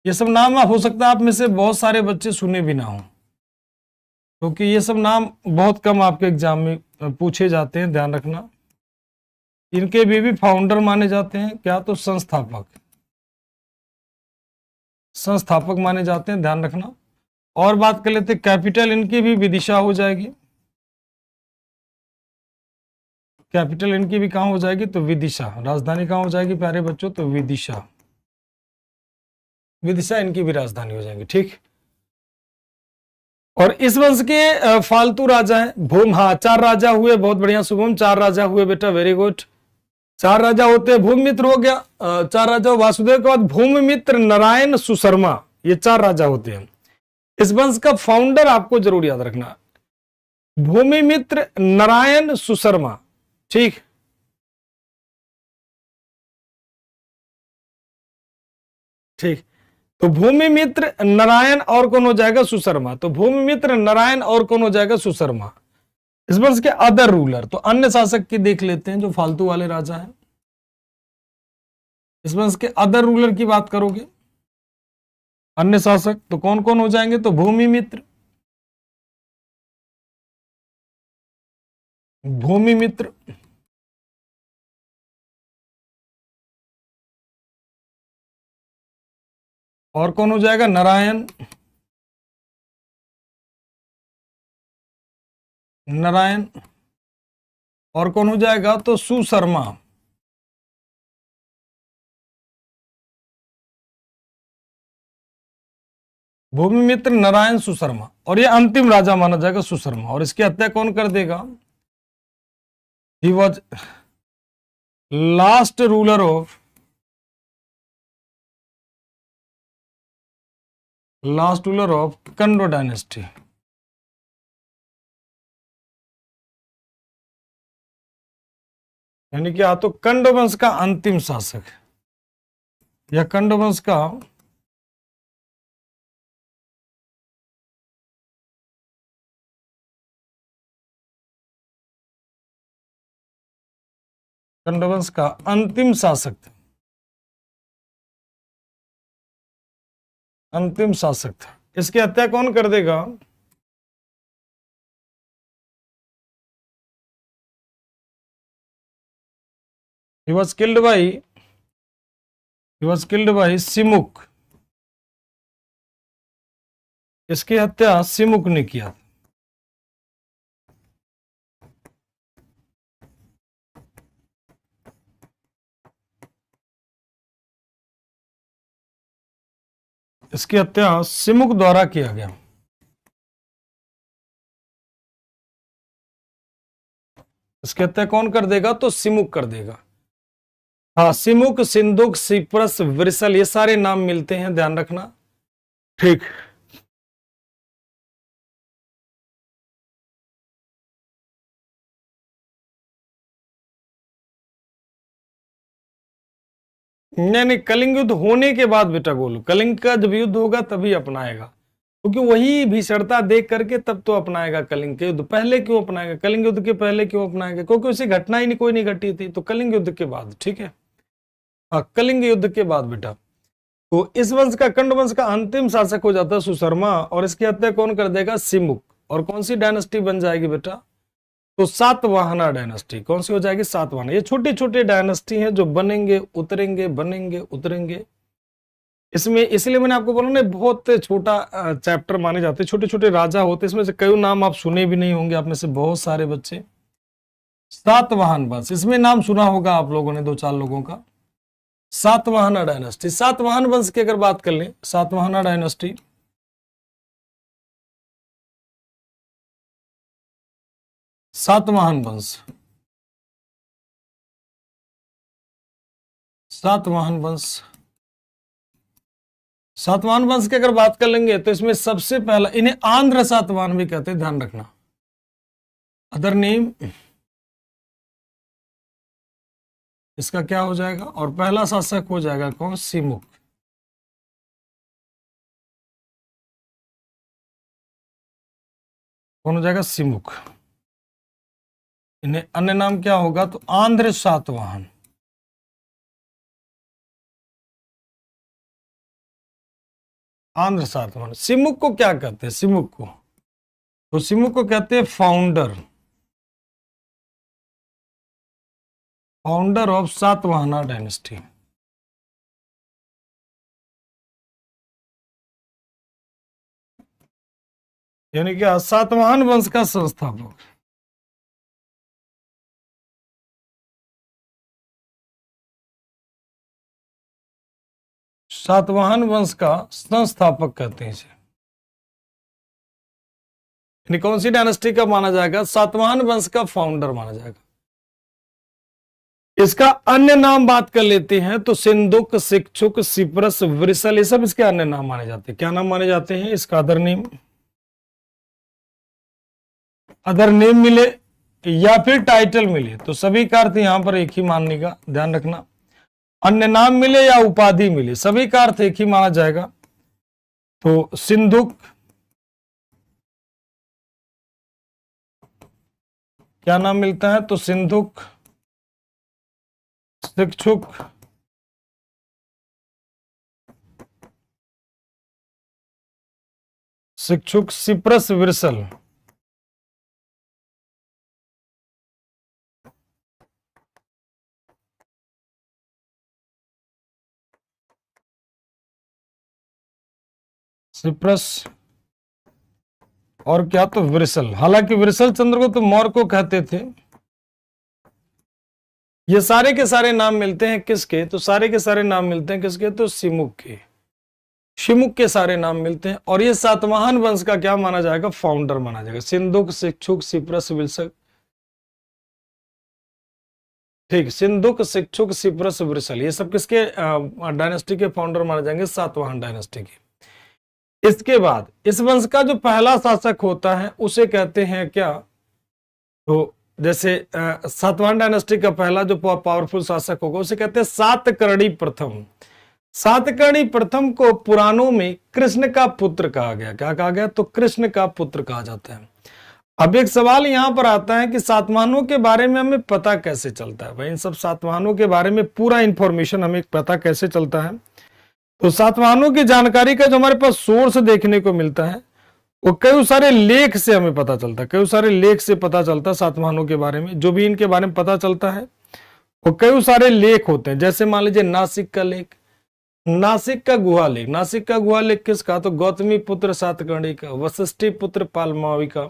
ये सब नाम हो सकता है आप में से बहुत सारे बच्चे सुने भी ना हो, क्योंकि ये सब नाम बहुत कम आपके एग्जाम में पूछे जाते हैं, ध्यान रखना। इनके भी फाउंडर माने जाते हैं, क्या, तो संस्थापक, संस्थापक माने जाते हैं, ध्यान रखना। और बात कर लेते हैं, कैपिटल इनकी भी विदिशा हो जाएगी, कैपिटल इनकी भी कहां हो जाएगी, तो विदिशा। राजधानी कहां हो जाएगी प्यारे बच्चों, तो विदिशा, विदिशा इनकी भी राजधानी हो जाएगी, ठीक। और इस वंश के फालतू राजा हैं भूम, हाँ 4 राजा हुए, बहुत बढ़िया शुभम, 4 राजा हुए बेटा, वेरी गुड। 4 राजा होते हैं, भूमिमित्र हो गया, 4 राजा वासुदेव के बाद भूमिमित्र, नारायण, सुशर्मा, ये 4 राजा होते हैं। इस वंश का फाउंडर आपको जरूर याद रखना, भूमिमित्र, नारायण, सुशर्मा, ठीक। ठीक, तो भूमिमित्र, नारायण और कौन हो जाएगा, सुशर्मा। तो भूमिमित्र, नारायण और कौन हो जाएगा, सुशर्मा। इस वंश के अदर रूलर, तो अन्य शासक की देख लेते हैं, जो फालतू वाले राजा हैं। इस वंश के अदर रूलर की बात करोगे, अन्य शासक, तो कौन कौन हो जाएंगे, तो भूमिमित्र, भूमिमित्र, और कौन हो जाएगा, नारायण, नारायण, और कौन हो जाएगा, तो सुशर्मा। भूमिमित्र, नारायण, सुशर्मा, और ये अंतिम राजा माना जाएगा सुशर्मा। और इसकी हत्या कौन कर देगा, he was last ruler of, last ruler of Kanva dynasty, यानी कि तो कण्व वंश का अंतिम शासक, या कण्व वंश का कण्व वंश का अंतिम शासक था, अंतिम शासक था। इसकी हत्या कौन कर देगा, he was killed by Simuka. इसकी हत्या सिमुक ने किया। इसकी हत्या सिमुक द्वारा किया गया। इसकी हत्या कौन कर देगा, तो सिमुक कर देगा। हाँ, सिमुक, सिंधुक, सिप्रस, वृषल, ये सारे नाम मिलते हैं, ध्यान रखना, ठीक। नहीं, कलिंग युद्ध होने के बाद बेटा बोलो, कलिंग का जब युद्ध होगा तभी अपनाएगा, क्योंकि वही भीषणता देख करके तब तो अपनाएगा कलिंग के युद्ध। पहले क्यों अपनाएगा, कलिंग युद्ध के पहले क्यों अपनाएगा, क्योंकि उसे घटना ही नहीं, कोई नहीं घटी थी, तो कलिंग युद्ध के बाद, ठीक है। हाँ, कलिंग युद्ध के बाद बेटा। तो इस वंश का, कण्व वंश का अंतिम शासक हो जाता है सुशर्मा, और इसकी हत्या कौन कर देगा, सिमुक। और कौन सी डायनेस्टी बन जाएगी बेटा, तो सातवाहना डायनेस्टी कौन सी हो जाएगी? सातवाहना। ये छोटे छोटे डायनेस्टी हैं जो बनेंगे उतरेंगे, बनेंगे उतरेंगे। इसमें इसलिए मैंने आपको बोला ना, बहुत छोटा चैप्टर माने जाते हैं, छोटे छोटे राजा होते हैं, इसमें से कई नाम आप सुने भी नहीं होंगे, आप में से बहुत सारे बच्चे। सातवाहन वंश, इसमें नाम सुना होगा आप लोगों ने, 2-4 लोगों का। सातवाहना डायनेस्टी, सातवाहन वंश की अगर बात कर लें, सातवाहना डायनेस्टी, सातवाहन वंश, सातवाहन वंश, सातवाहन वंश की अगर बात कर लेंगे तो इसमें सबसे पहला, इन्हें आंध्र सातवाहन भी कहते हैं, ध्यान रखना, अदर नेम इसका क्या हो जाएगा? और पहला शासक हो जाएगा कौन? सिमुक। कौन हो जाएगा? सिमुक। इन्हें अन्य नाम क्या होगा? तो आंध्र सातवाहन। आंध्र सातवाहन। सिमुक को क्या कहते हैं? सिमुक को, तो सिमुक को कहते हैं founder, founder of Satavahana dynasty. यानी कि सातवाहन वंश का संस्थापक। सातवाहन वंश का संस्थापक कहते हैं इसे। यानी कौन सी डायनेस्टी का माना जाएगा? सातवाहन वंश का फाउंडर माना जाएगा। इसका अन्य नाम बात कर लेते हैं तो सिंधुक, शिक्षुक, सिप्रस, वृषल, ये सब इसके अन्य नाम माने जाते हैं। क्या नाम माने जाते हैं? इसका अदर नेम, अदर नेम मिले या फिर टाइटल मिले तो सभी का अर्थ यहां पर एक ही मानने का ध्यान रखना। अन्य नाम मिले या उपाधि मिले, सभी का अर्थ एक ही माना जाएगा। तो सिंधुक, क्या नाम मिलता है? तो सिंधुक, शिक्षुक, शिक्षुक, सिप्रस, वृषल। सिप्रस और क्या? तो वृषल। हालांकि वृषल चंद्र को तो मौर्य को कहते थे। ये सारे के सारे नाम मिलते हैं किसके? तो सारे के सारे नाम मिलते हैं किसके? तो सिमुक के, शिमुक के सारे नाम मिलते हैं। और ये सातवाहन वंश का क्या माना जाएगा? फाउंडर माना जाएगा। सिंधुक, शिक्षुक, सिप्रस, वृषल, ठीक, सिंधुक, शिक्षुक, सिप्रस, वृषल, ये सब किसके डायनेस्टी के फाउंडर माने जाएंगे? सातवाहन डायनेस्टी के। इसके बाद इस वंश का जो पहला शासक होता है उसे कहते हैं क्या? तो जैसे सातवाहन डायनेस्टी का पहला जो पावरफुल शासक होगा उसे कहते हैं सातकर्णी प्रथम। सातकर्णी प्रथम को पुराणों में कृष्ण का पुत्र कहा गया। क्या कहा गया? तो कृष्ण का पुत्र कहा जाता है। अब एक सवाल यहां पर आता है कि सातवाहनों के बारे में हमें पता कैसे चलता है? भाई इन सब सातवाहनों के बारे में पूरा इंफॉर्मेशन हमें पता कैसे चलता है? तो सातवाहनों की जानकारी का जो हमारे पास सोर्स देखने को मिलता है वो कई सारे लेख से हमें पता चलता है। कई सारे लेख से पता चलता है सातवाहनों के बारे में। जो भी इनके बारे में पता चलता है वो कई सारे लेख होते हैं। जैसे मान लीजिए नासिक का लेख, नासिक का गुहा लेख। नासिक का गुहा लेख किसका? तो गौतमी पुत्र सातकर्णी का, वशिष्ठी पुत्र पालमावी का,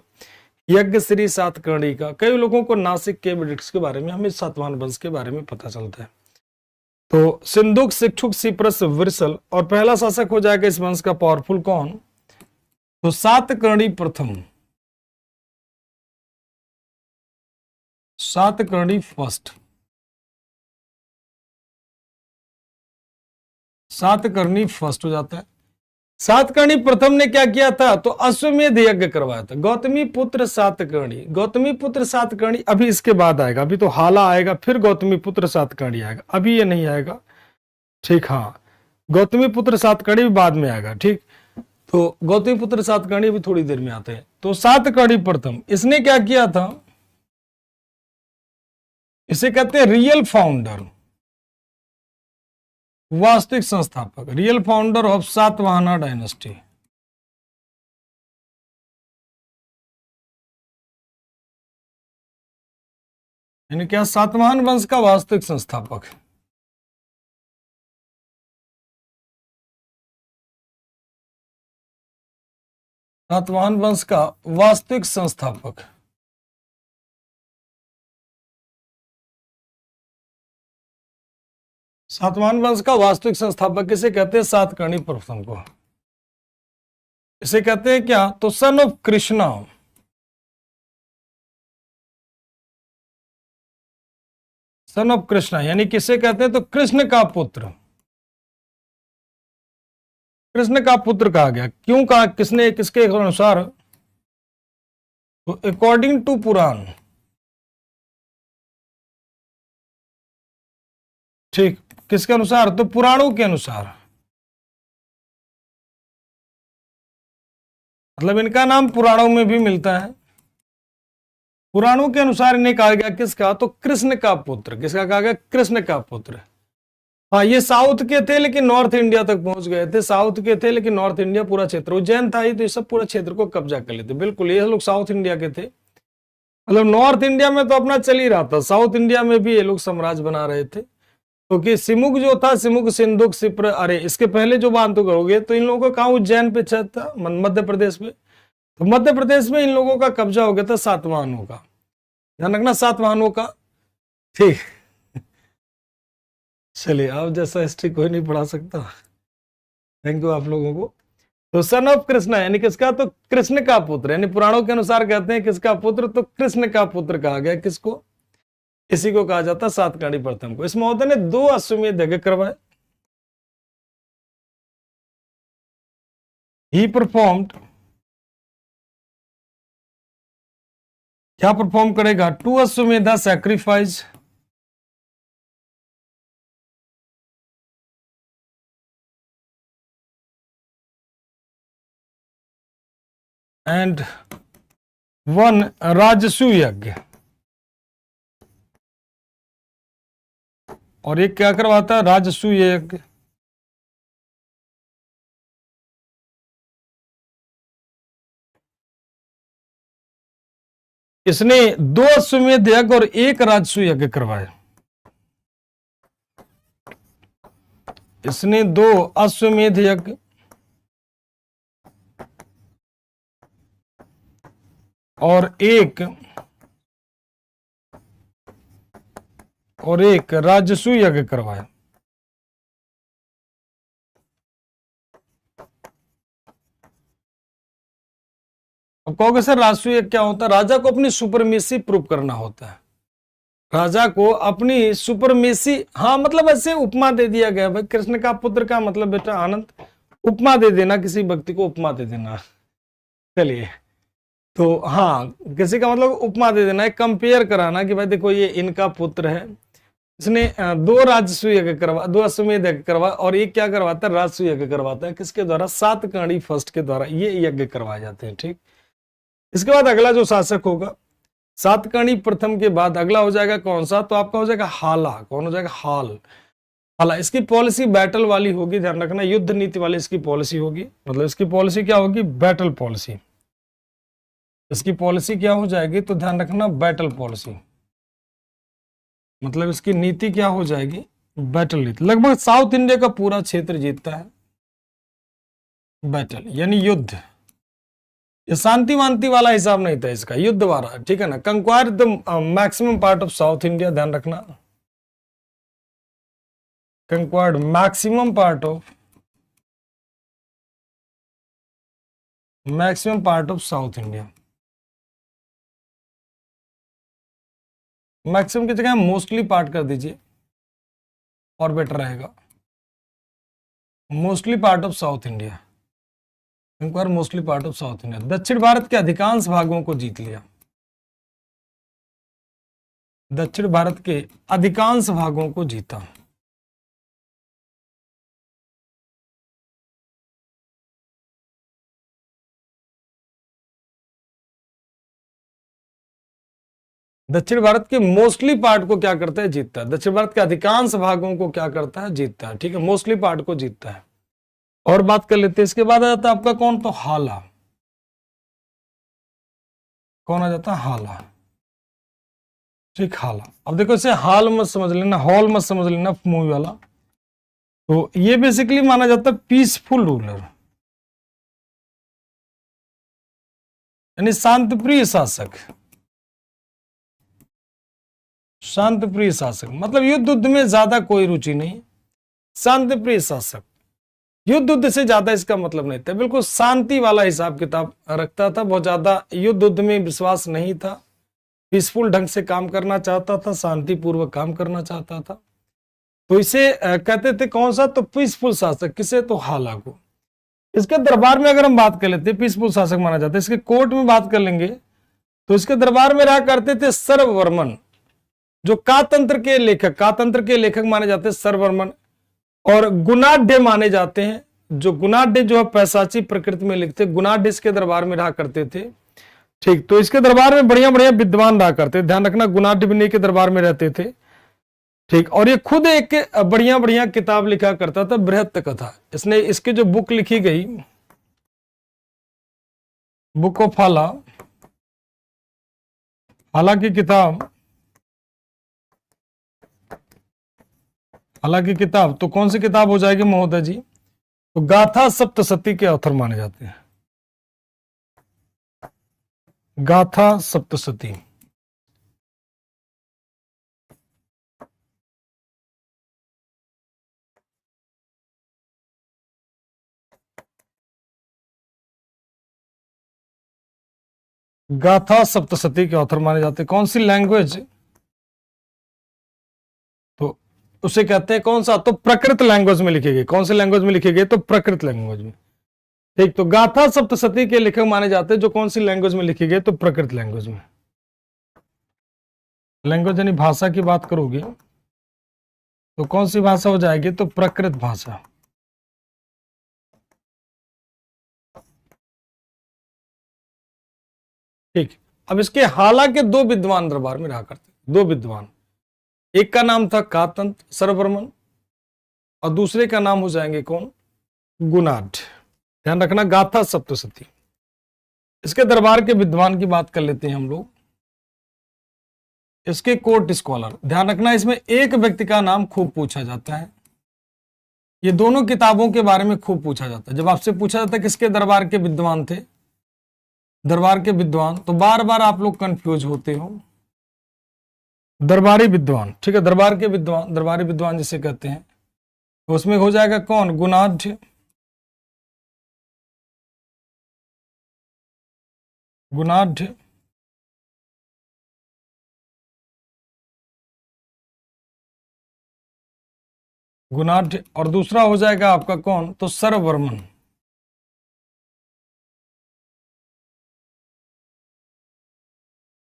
यज्ञ श्री सातकर्णी का। कई लोगों को नासिक के वृक्ष के बारे में, हमें सातवाहन वंश के बारे में पता चलता है। तो सिंधुक, शिक्षुक, सिप्रस, वृषल, और पहला शासक हो जाएगा इस वंश का पावरफुल कौन? तो सातकर्णी प्रथम, सातकर्णी फर्स्ट, सातकर्णी फर्स्ट हो जाता है। सातकर्णी प्रथम ने क्या किया था? तो अश्वमेध यज्ञ करवाया था। गौतमी पुत्र सातकर्णी, गौतमी पुत्र सातकर्णी अभी इसके बाद आएगा। अभी तो हाला आएगा, फिर गौतमी पुत्र सातकर्णी आएगा, अभी ये नहीं आएगा, ठीक। हाँ, गौतमी पुत्र सातकर्णी भी बाद में आएगा, ठीक। तो गौतमी पुत्र सातकर्णी भी थोड़ी देर में आते हैं। तो सातकर्णी प्रथम, इसने क्या किया था? इसे कहते हैं रियल फाउंडर, वास्तविक संस्थापक, real founder of Satavahana dynasty. यानी क्या, सातवाहन वंश का वास्तविक संस्थापक। सातवाहन वंश का वास्तविक संस्थापक। सातवाहन वंश का वास्तविक संस्थापक किसे कहते हैं? सातकर्णी प्रथम को। इसे कहते हैं क्या? तो son of Krishna. Son of Krishna यानी किसे कहते हैं? तो कृष्ण का पुत्र। कृष्ण का पुत्र कहा गया, क्यों कहा? किसने, किसके अनुसार? तो अकॉर्डिंग टू पुराण। ठीक, किसके अनुसार? तो पुराणों के अनुसार। मतलब इनका नाम पुराणों में भी मिलता है। पुराणों के अनुसार इन्हें कहा गया किसका? तो कृष्ण का पुत्र। किसका कहा गया? कृष्ण का पुत्र। हाँ, ये साउथ के थे लेकिन नॉर्थ इंडिया तक पहुंच गए थे। साउथ के थे लेकिन नॉर्थ इंडिया पूरा क्षेत्र, उज्जैन था ही तो ये सब पूरा क्षेत्र को कब्जा कर लेते। बिल्कुल, ये लोग साउथ इंडिया के थे। मतलब नॉर्थ इंडिया में तो अपना चल ही रहा था, साउथ इंडिया में भी ये लोग साम्राज्य बना रहे थे। क्योंकि सिमुक जो था, सिमुक, सिंधुक, सिप्र, अरे इसके पहले जो बात तो करोगे तो इन लोगों का कहाँ? उज्जैन पे छत था, मध्य प्रदेश में। तो मध्य प्रदेश में इन लोगों का कब्जा हो गया था सातवाहनों का। ध्यान रखना, सातवाहनों का। ठीक, चलिए, आप जैसा हिस्ट्री कोई नहीं पढ़ा सकता। थैंक यू आप लोगों को। तो सन ऑफ कृष्णा यानी किसका? तो कृष्ण का पुत्र। यानी पुराणों के अनुसार कहते हैं किसका पुत्र? तो कृष्ण का पुत्र कहा गया। किसको? इसी को कहा जाता है सातकर्णी प्रथम को। इस महोदय ने 2 अश्वमेध यज्ञ करवाए। ही परफॉर्म्ड, क्या परफॉर्म करेगा? 2 अश्वमेधा सैक्रिफाइस एंड 1 राजसू यज्ञ। और एक क्या करवाता है? राजसू यज्ञ। इसने 2 अश्वमेध यज्ञ और 1 राजसू यज्ञ करवाए। इसने 2 अश्वमेध यज्ञ और एक राजसू यज्ञ करवाया। अब कहोगे सर राजसू यज्ञ क्या होता है? राजा को अपनी सुपरमेसी प्रूव करना होता है। राजा को अपनी सुपरमेसी, हाँ मतलब ऐसे उपमा दे दिया गया भाई, कृष्ण का पुत्र का मतलब बेटा आनंद, उपमा दे देना, किसी व्यक्ति को उपमा दे देना। चलिए, तो हाँ, किसी का मतलब उपमा दे देना है, कंपेयर कराना कि भाई देखो ये इनका पुत्र है। इसने 2 राजसू यज्ञ करवा, 2 अश्वमेध यज्ञ करवा और एक क्या करवाता है? राजसू यज्ञ करवाता है। किसके द्वारा? सातकर्णी फर्स्ट के द्वारा ये यज्ञ करवाए जाते हैं। ठीक, इसके बाद अगला जो शासक होगा सातकर्णी प्रथम के बाद अगला हो जाएगा कौन सा? तो आपका हो जाएगा हाला। कौन हो जाएगा? हाला। इसकी पॉलिसी बैटल वाली होगी, ध्यान रखना, युद्ध नीति वाली इसकी पॉलिसी होगी। मतलब इसकी पॉलिसी क्या होगी? Battle policy. इसकी पॉलिसी क्या हो जाएगी? तो ध्यान रखना, बैटल पॉलिसी। मतलब इसकी नीति क्या हो जाएगी? बैटल नीति। लगभग साउथ इंडिया का पूरा क्षेत्र जीतता है। बैटल यानी युद्ध। ये शांति वांति वाला हिसाब नहीं था इसका, युद्ध वाला। ठीक है ना? Conquer the maximum part of South India, ध्यान रखना, conquered maximum part of South India. Maximum की जगह मोस्टली पार्ट कर दीजिए और बेटर रहेगा। Mostly part of South India, conquer mostly part of South India. दक्षिण भारत के अधिकांश भागों को जीत लिया। दक्षिण भारत के अधिकांश भागों को जीता। दक्षिण भारत के मोस्टली पार्ट को क्या करता है? जीतता है। दक्षिण भारत के अधिकांश भागों को क्या करता है? जीतता है। ठीक है, मोस्टली पार्ट को जीतता है। और बात कर लेते हैं, इसके बाद आ जाता है आपका कौन? तो हाला। कौन आ जाता है? हाला। ठीक, हाला। अब देखो इसे हाल मत समझ लेना, हॉल मत समझ लेना मूवी वाला। तो ये बेसिकली माना जाता है पीसफुल रूलर, यानी शांतिप्रिय शासक। शांतिप्रिय शासक मतलब युद्ध उद्ध में ज्यादा कोई रुचि नहीं, शांतिप्रिय शासक। युद्ध उद्ध से ज्यादा इसका मतलब नहीं था, बिल्कुल शांति वाला हिसाब किताब रखता था, बहुत ज्यादा युद्ध उद्ध में विश्वास नहीं था, पीसफुल ढंग से काम करना चाहता था, शांतिपूर्वक काम करना चाहता था। तो इसे कहते थे कौन सा, तो पीसफुल शासक। किसे, तो हाला को। इसके दरबार में अगर हम बात कर लेते, पीसफुल शासक माना जाता है। इसके कोर्ट में बात कर लेंगे तो इसके दरबार में रहा करते थे सर्ववर्मन, जो कातंत्र के लेखक माने जाते हैं सर्ववर्मन, और गुणाढ़ माने जाते हैं, जो गुणाढ़ जो है पैशाची प्रकृति में लिखते, गुणाढ़ इसके दरबार में रहा करते थे। ठीक, तो इसके दरबार में बढ़िया बढ़िया विद्वान रहा करते, ध्यान रखना गुणाढ़ भी के दरबार में रहते थे। ठीक, और ये खुद एक बढ़िया बढ़िया किताब लिखा करता था, बृहत कथा। इसने इसकी जो बुक लिखी गई, बुक ऑफ हाला, हाला की किताब, हाला की किताब, तो कौन सी किताब हो जाएगी महोदय जी, तो गाथा सप्तशती के ऑथर माने जाते हैं, गाथा सप्तशती। गाथा सप्तशती के ऑथर माने जाते हैं। कौन सी लैंग्वेज, तो उसे कहते हैं कौन सा, तो प्रकृत लैंग्वेज में लिखे गए। कौन सी लैंग्वेज में लिखे गए, तो प्रकृत लैंग्वेज में। ठीक, तो गाथा सप्तशती के लेखक माने जाते हैं जो कौन सी लैंग्वेज में लिखे गए, तो प्रकृत लैंग्वेज में। लैंग्वेज यानी भाषा की बात करोगे तो कौन सी भाषा हो जाएगी, तो प्रकृत भाषा। ठीक, अब इसके हाला के दो विद्वान दरबार में रहा करते, दो विद्वान, एक का नाम था कातंत्र सर्ववर्मन और दूसरे का नाम हो जाएंगे कौन, गुणाढ़। ध्यान रखना, गाथा सप्तशती। इसके दरबार के विद्वान की बात कर लेते हैं हम लोग। इसके कोर्ट स्कॉलर, ध्यान रखना इसमें एक व्यक्ति का नाम खूब पूछा जाता है, ये दोनों किताबों के बारे में खूब पूछा जाता है। जब आपसे पूछा जाता है किसके दरबार के विद्वान थे, दरबार के विद्वान, तो बार बार आप लोग कंफ्यूज होते हो। दरबारी विद्वान, ठीक है, दरबार के विद्वान, दरबारी विद्वान जिसे कहते हैं, तो उसमें हो जाएगा कौन, गुणाढ़, गुणाढ़, गुणाढ़, और दूसरा हो जाएगा आपका कौन, तो सर्ववर्मन।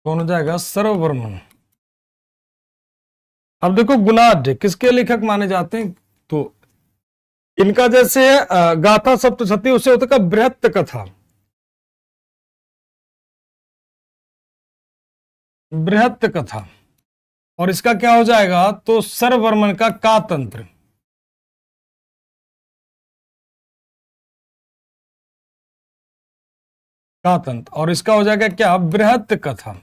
कौन हो जाएगा, सर्ववर्मन। अब देखो गुणाढ़ किसके लेखक माने जाते हैं, तो इनका जैसे गाथा सप्तशती, उससे होता है बृहत कथा, बृहत कथा, और इसका क्या हो जाएगा, तो सर्ववर्मन का कातंत्र। कातंत्र, और इसका हो जाएगा क्या, बृहत कथा।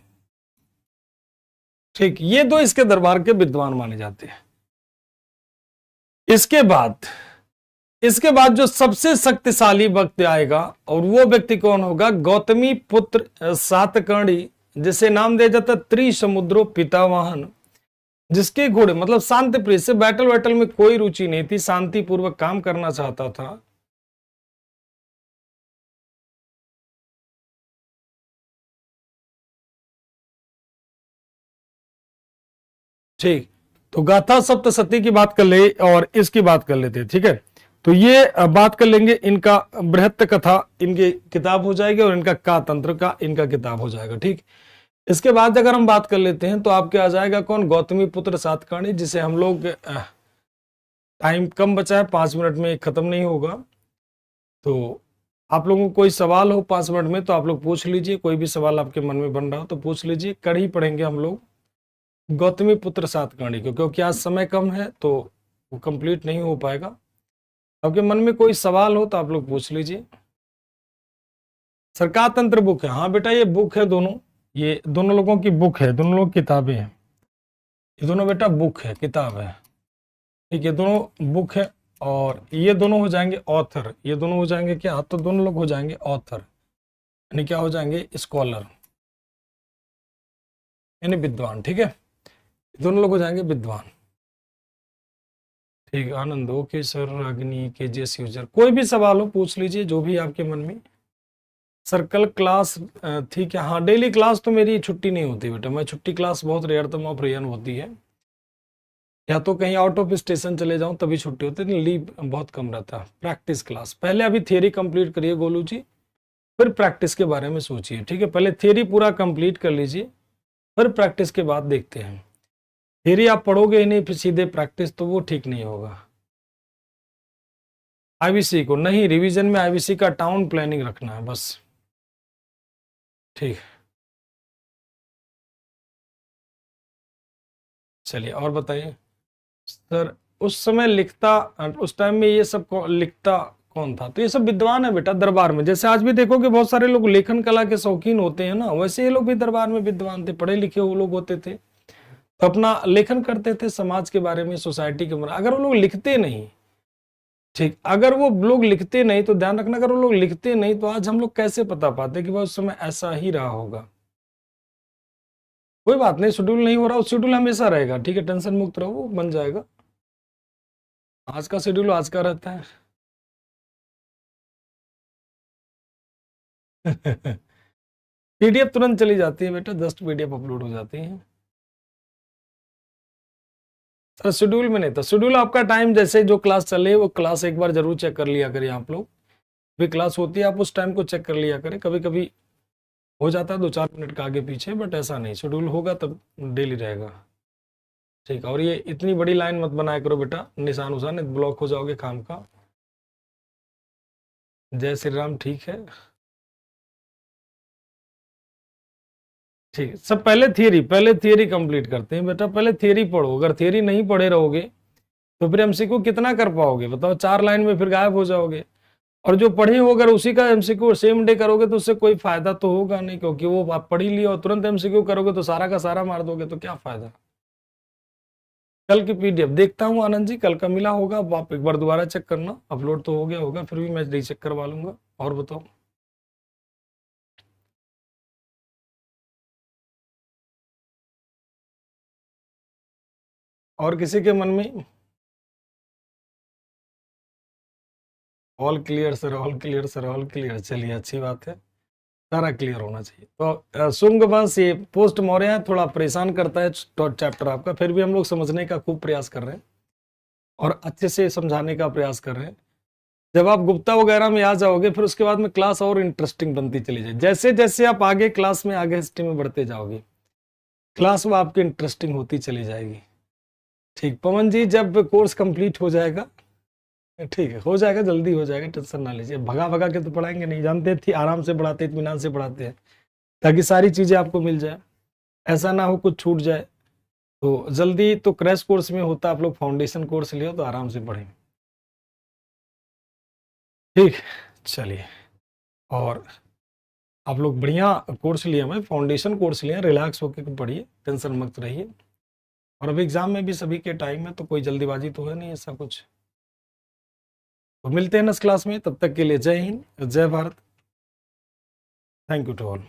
ठीक, ये दो इसके दरबार के विद्वान माने जाते हैं। इसके बाद जो सबसे शक्तिशाली व्यक्ति आएगा, और वो व्यक्ति कौन होगा, गौतमी पुत्र सातकर्णी, जिसे नाम दिया जाता त्रिसमुद्रो पितावाहन, जिसके घोड़े मतलब शांति प्रिय, से बैटल में कोई रुचि नहीं थी, शांतिपूर्वक काम करना चाहता था। ठीक, तो गाथा सप्तशती की बात कर ले और इसकी बात कर लेते हैं, ठीक है। तो ये बात कर लेंगे, इनका बृहत कथा इनकी किताब हो जाएगी और इनका कातंत्र का इनका किताब हो जाएगा। ठीक, इसके बाद अगर हम बात कर लेते हैं तो आपके आ जाएगा कौन, गौतमी पुत्र सातकर्णी, जिसे हम लोग, टाइम कम बचा है, 5 मिनट में खत्म नहीं होगा, तो आप लोगों को कोई सवाल हो 5 मिनट में तो आप लोग पूछ लीजिए, कोई भी सवाल आपके मन में बन रहा हो तो पूछ लीजिए। कड़ी पढ़ेंगे हम लोग गौतमी पुत्र सातकर्णी को, क्योंकि आज समय कम है तो वो कंप्लीट नहीं हो पाएगा। आपके मन में कोई सवाल हो तो आप लोग पूछ लीजिए। सरकार तंत्र बुक है, हाँ बेटा ये बुक है, दोनों, ये दोनों लोगों की बुक है, दोनों लोग किताबें हैं। ये दोनों बेटा बुक है, किताब है, ठीक है, दोनों बुक है। और ये दोनों हो जाएंगे ऑथर, ये दोनों हो जाएंगे क्या, तो दोनों लोग हो जाएंगे ऑथर, यानी क्या हो जाएंगे, स्कॉलर, यानी विद्वान, ठीक है, दोनों लोग हो जाएंगे विद्वान। ठीक, आनंद, ओके सर, रागिनी, के जे यूजर, कोई भी सवाल हो पूछ लीजिए जो भी आपके मन में। सर्कल क्लास, ठीक है, हाँ डेली क्लास तो मेरी छुट्टी नहीं होती बेटा, मैं छुट्टी क्लास बहुत रेयरतम ऑफ रेयर होती है, या तो कहीं आउट ऑफ स्टेशन चले जाऊं तभी छुट्टी होती है, लीव बहुत कम रहता है। प्रैक्टिस क्लास, पहले अभी थियरी कंप्लीट करिए गोलू जी, फिर प्रैक्टिस के बारे में सोचिए, ठीक है, पहले थियरी पूरा कंप्लीट कर लीजिए, फिर प्रैक्टिस के बाद देखते हैं। थियरी आप पढ़ोगे ही नहीं फिर सीधे प्रैक्टिस, तो वो ठीक नहीं होगा। आईबीसी को नहीं, रिवीजन में आईबीसी का टाउन प्लानिंग रखना है बस, ठीक। चलिए और बताइए सर, उस समय लिखता, उस टाइम में ये सब लिखता कौन था, तो ये सब विद्वान है बेटा दरबार में, जैसे आज भी देखोगे बहुत सारे लोग लेखन कला के शौकीन होते हैं ना, वैसे ये लोग भी दरबार में विद्वान थे, पढ़े लिखे वो लोग होते थे, तो अपना लेखन करते थे समाज के बारे में, सोसाइटी के बारे में। अगर वो लोग लिखते नहीं, ठीक, अगर वो लोग लिखते नहीं तो ध्यान रखना, अगर वो लोग लिखते नहीं तो आज हम लोग कैसे पता पाते कि वह उस समय ऐसा ही रहा होगा। कोई बात नहीं, शेड्यूल नहीं हो रहा, शेड्यूल हमेशा रहेगा, ठीक है, टेंशन मुक्त रहो, वो बन जाएगा। आज का शेड्यूल आज का रहता है। पीडीएफ तुरंत चली जाती है बेटा, जस्ट पीडीएफ अपलोड हो जाती है। सर शेड्यूल में नहीं था, शेड्यूल आपका टाइम जैसे जो क्लास चले वो क्लास एक बार जरूर चेक कर लिया करिए आप लोग, भी क्लास होती है आप उस टाइम को चेक कर लिया करें, कभी कभी हो जाता है 2-4 मिनट का आगे पीछे, बट ऐसा नहीं, शेड्यूल होगा तब डेली रहेगा, ठीक है। और ये इतनी बड़ी लाइन मत बनाया करो बेटा, निशान उशान ब्लॉक हो जाओगे काम का। जय श्री राम, ठीक है, ठीक है। सब पहले थियरी कंप्लीट करते हैं बेटा, पहले थियरी पढ़ो, अगर थियरी नहीं पढ़े रहोगे तो फिर एमसीक्यू कितना कर पाओगे बताओ, 4 लाइन में फिर गायब हो जाओगे। और जो पढ़े हो अगर उसी का एमसीक्यू सेम डे करोगे तो उससे कोई फायदा तो होगा नहीं, क्योंकि वो आप पढ़ ही लिया और तुरंत एमसीक्यू करोगे तो सारा का सारा मार दोगे, तो क्या फायदा। कल की पीडीएफ देखता हूँ आनंद जी, कल का मिला होगा, अब आप एक बार दोबारा चेक करना, अपलोड तो हो गया होगा, फिर भी मैं रीचेक करवा लूंगा। और बताओ, और किसी के मन में, all clear sir, all clear sir, all clear, चलिए अच्छी बात है, सारा क्लियर होना चाहिए। तो शुंग वंश ये पोस्ट मौर्य है, थोड़ा परेशान करता है चैप्टर आपका, फिर भी हम लोग समझने का खूब प्रयास कर रहे हैं और अच्छे से समझाने का प्रयास कर रहे हैं। जब आप गुप्ता वगैरह में आ जाओगे फिर उसके बाद में क्लास और इंटरेस्टिंग बनती चली जाए, जैसे जैसे आप आगे क्लास में आगे हिस्ट्री में बढ़ते जाओगे क्लास वो आपकी इंटरेस्टिंग होती चली जाएगी। ठीक पवन जी, जब कोर्स कंप्लीट हो जाएगा, ठीक है, हो जाएगा, जल्दी हो जाएगा, टेंशन ना लीजिए, भगा भगा के तो पढ़ाएंगे नहीं, जानते थे आराम से पढ़ाते, इत्मीनान से पढ़ाते हैं, ताकि सारी चीजें आपको मिल जाए, ऐसा ना हो कुछ छूट जाए। तो जल्दी तो क्रैश कोर्स में होता, आप लोग फाउंडेशन कोर्स लियो तो आराम से पढ़ें, ठीक, चलिए। और आप लोग बढ़िया कोर्स लिए, मैं फाउंडेशन कोर्स लिए, रिलैक्स होकर पढ़िए, टेंशन मुक्त रहिए, और अभी एग्जाम में भी सभी के टाइम है, तो कोई जल्दीबाजी तो है नहीं ऐसा कुछ। तो मिलते हैं नेक्स्ट क्लास में, तब तक के लिए जय हिंद, जय Bharat, thank you to all.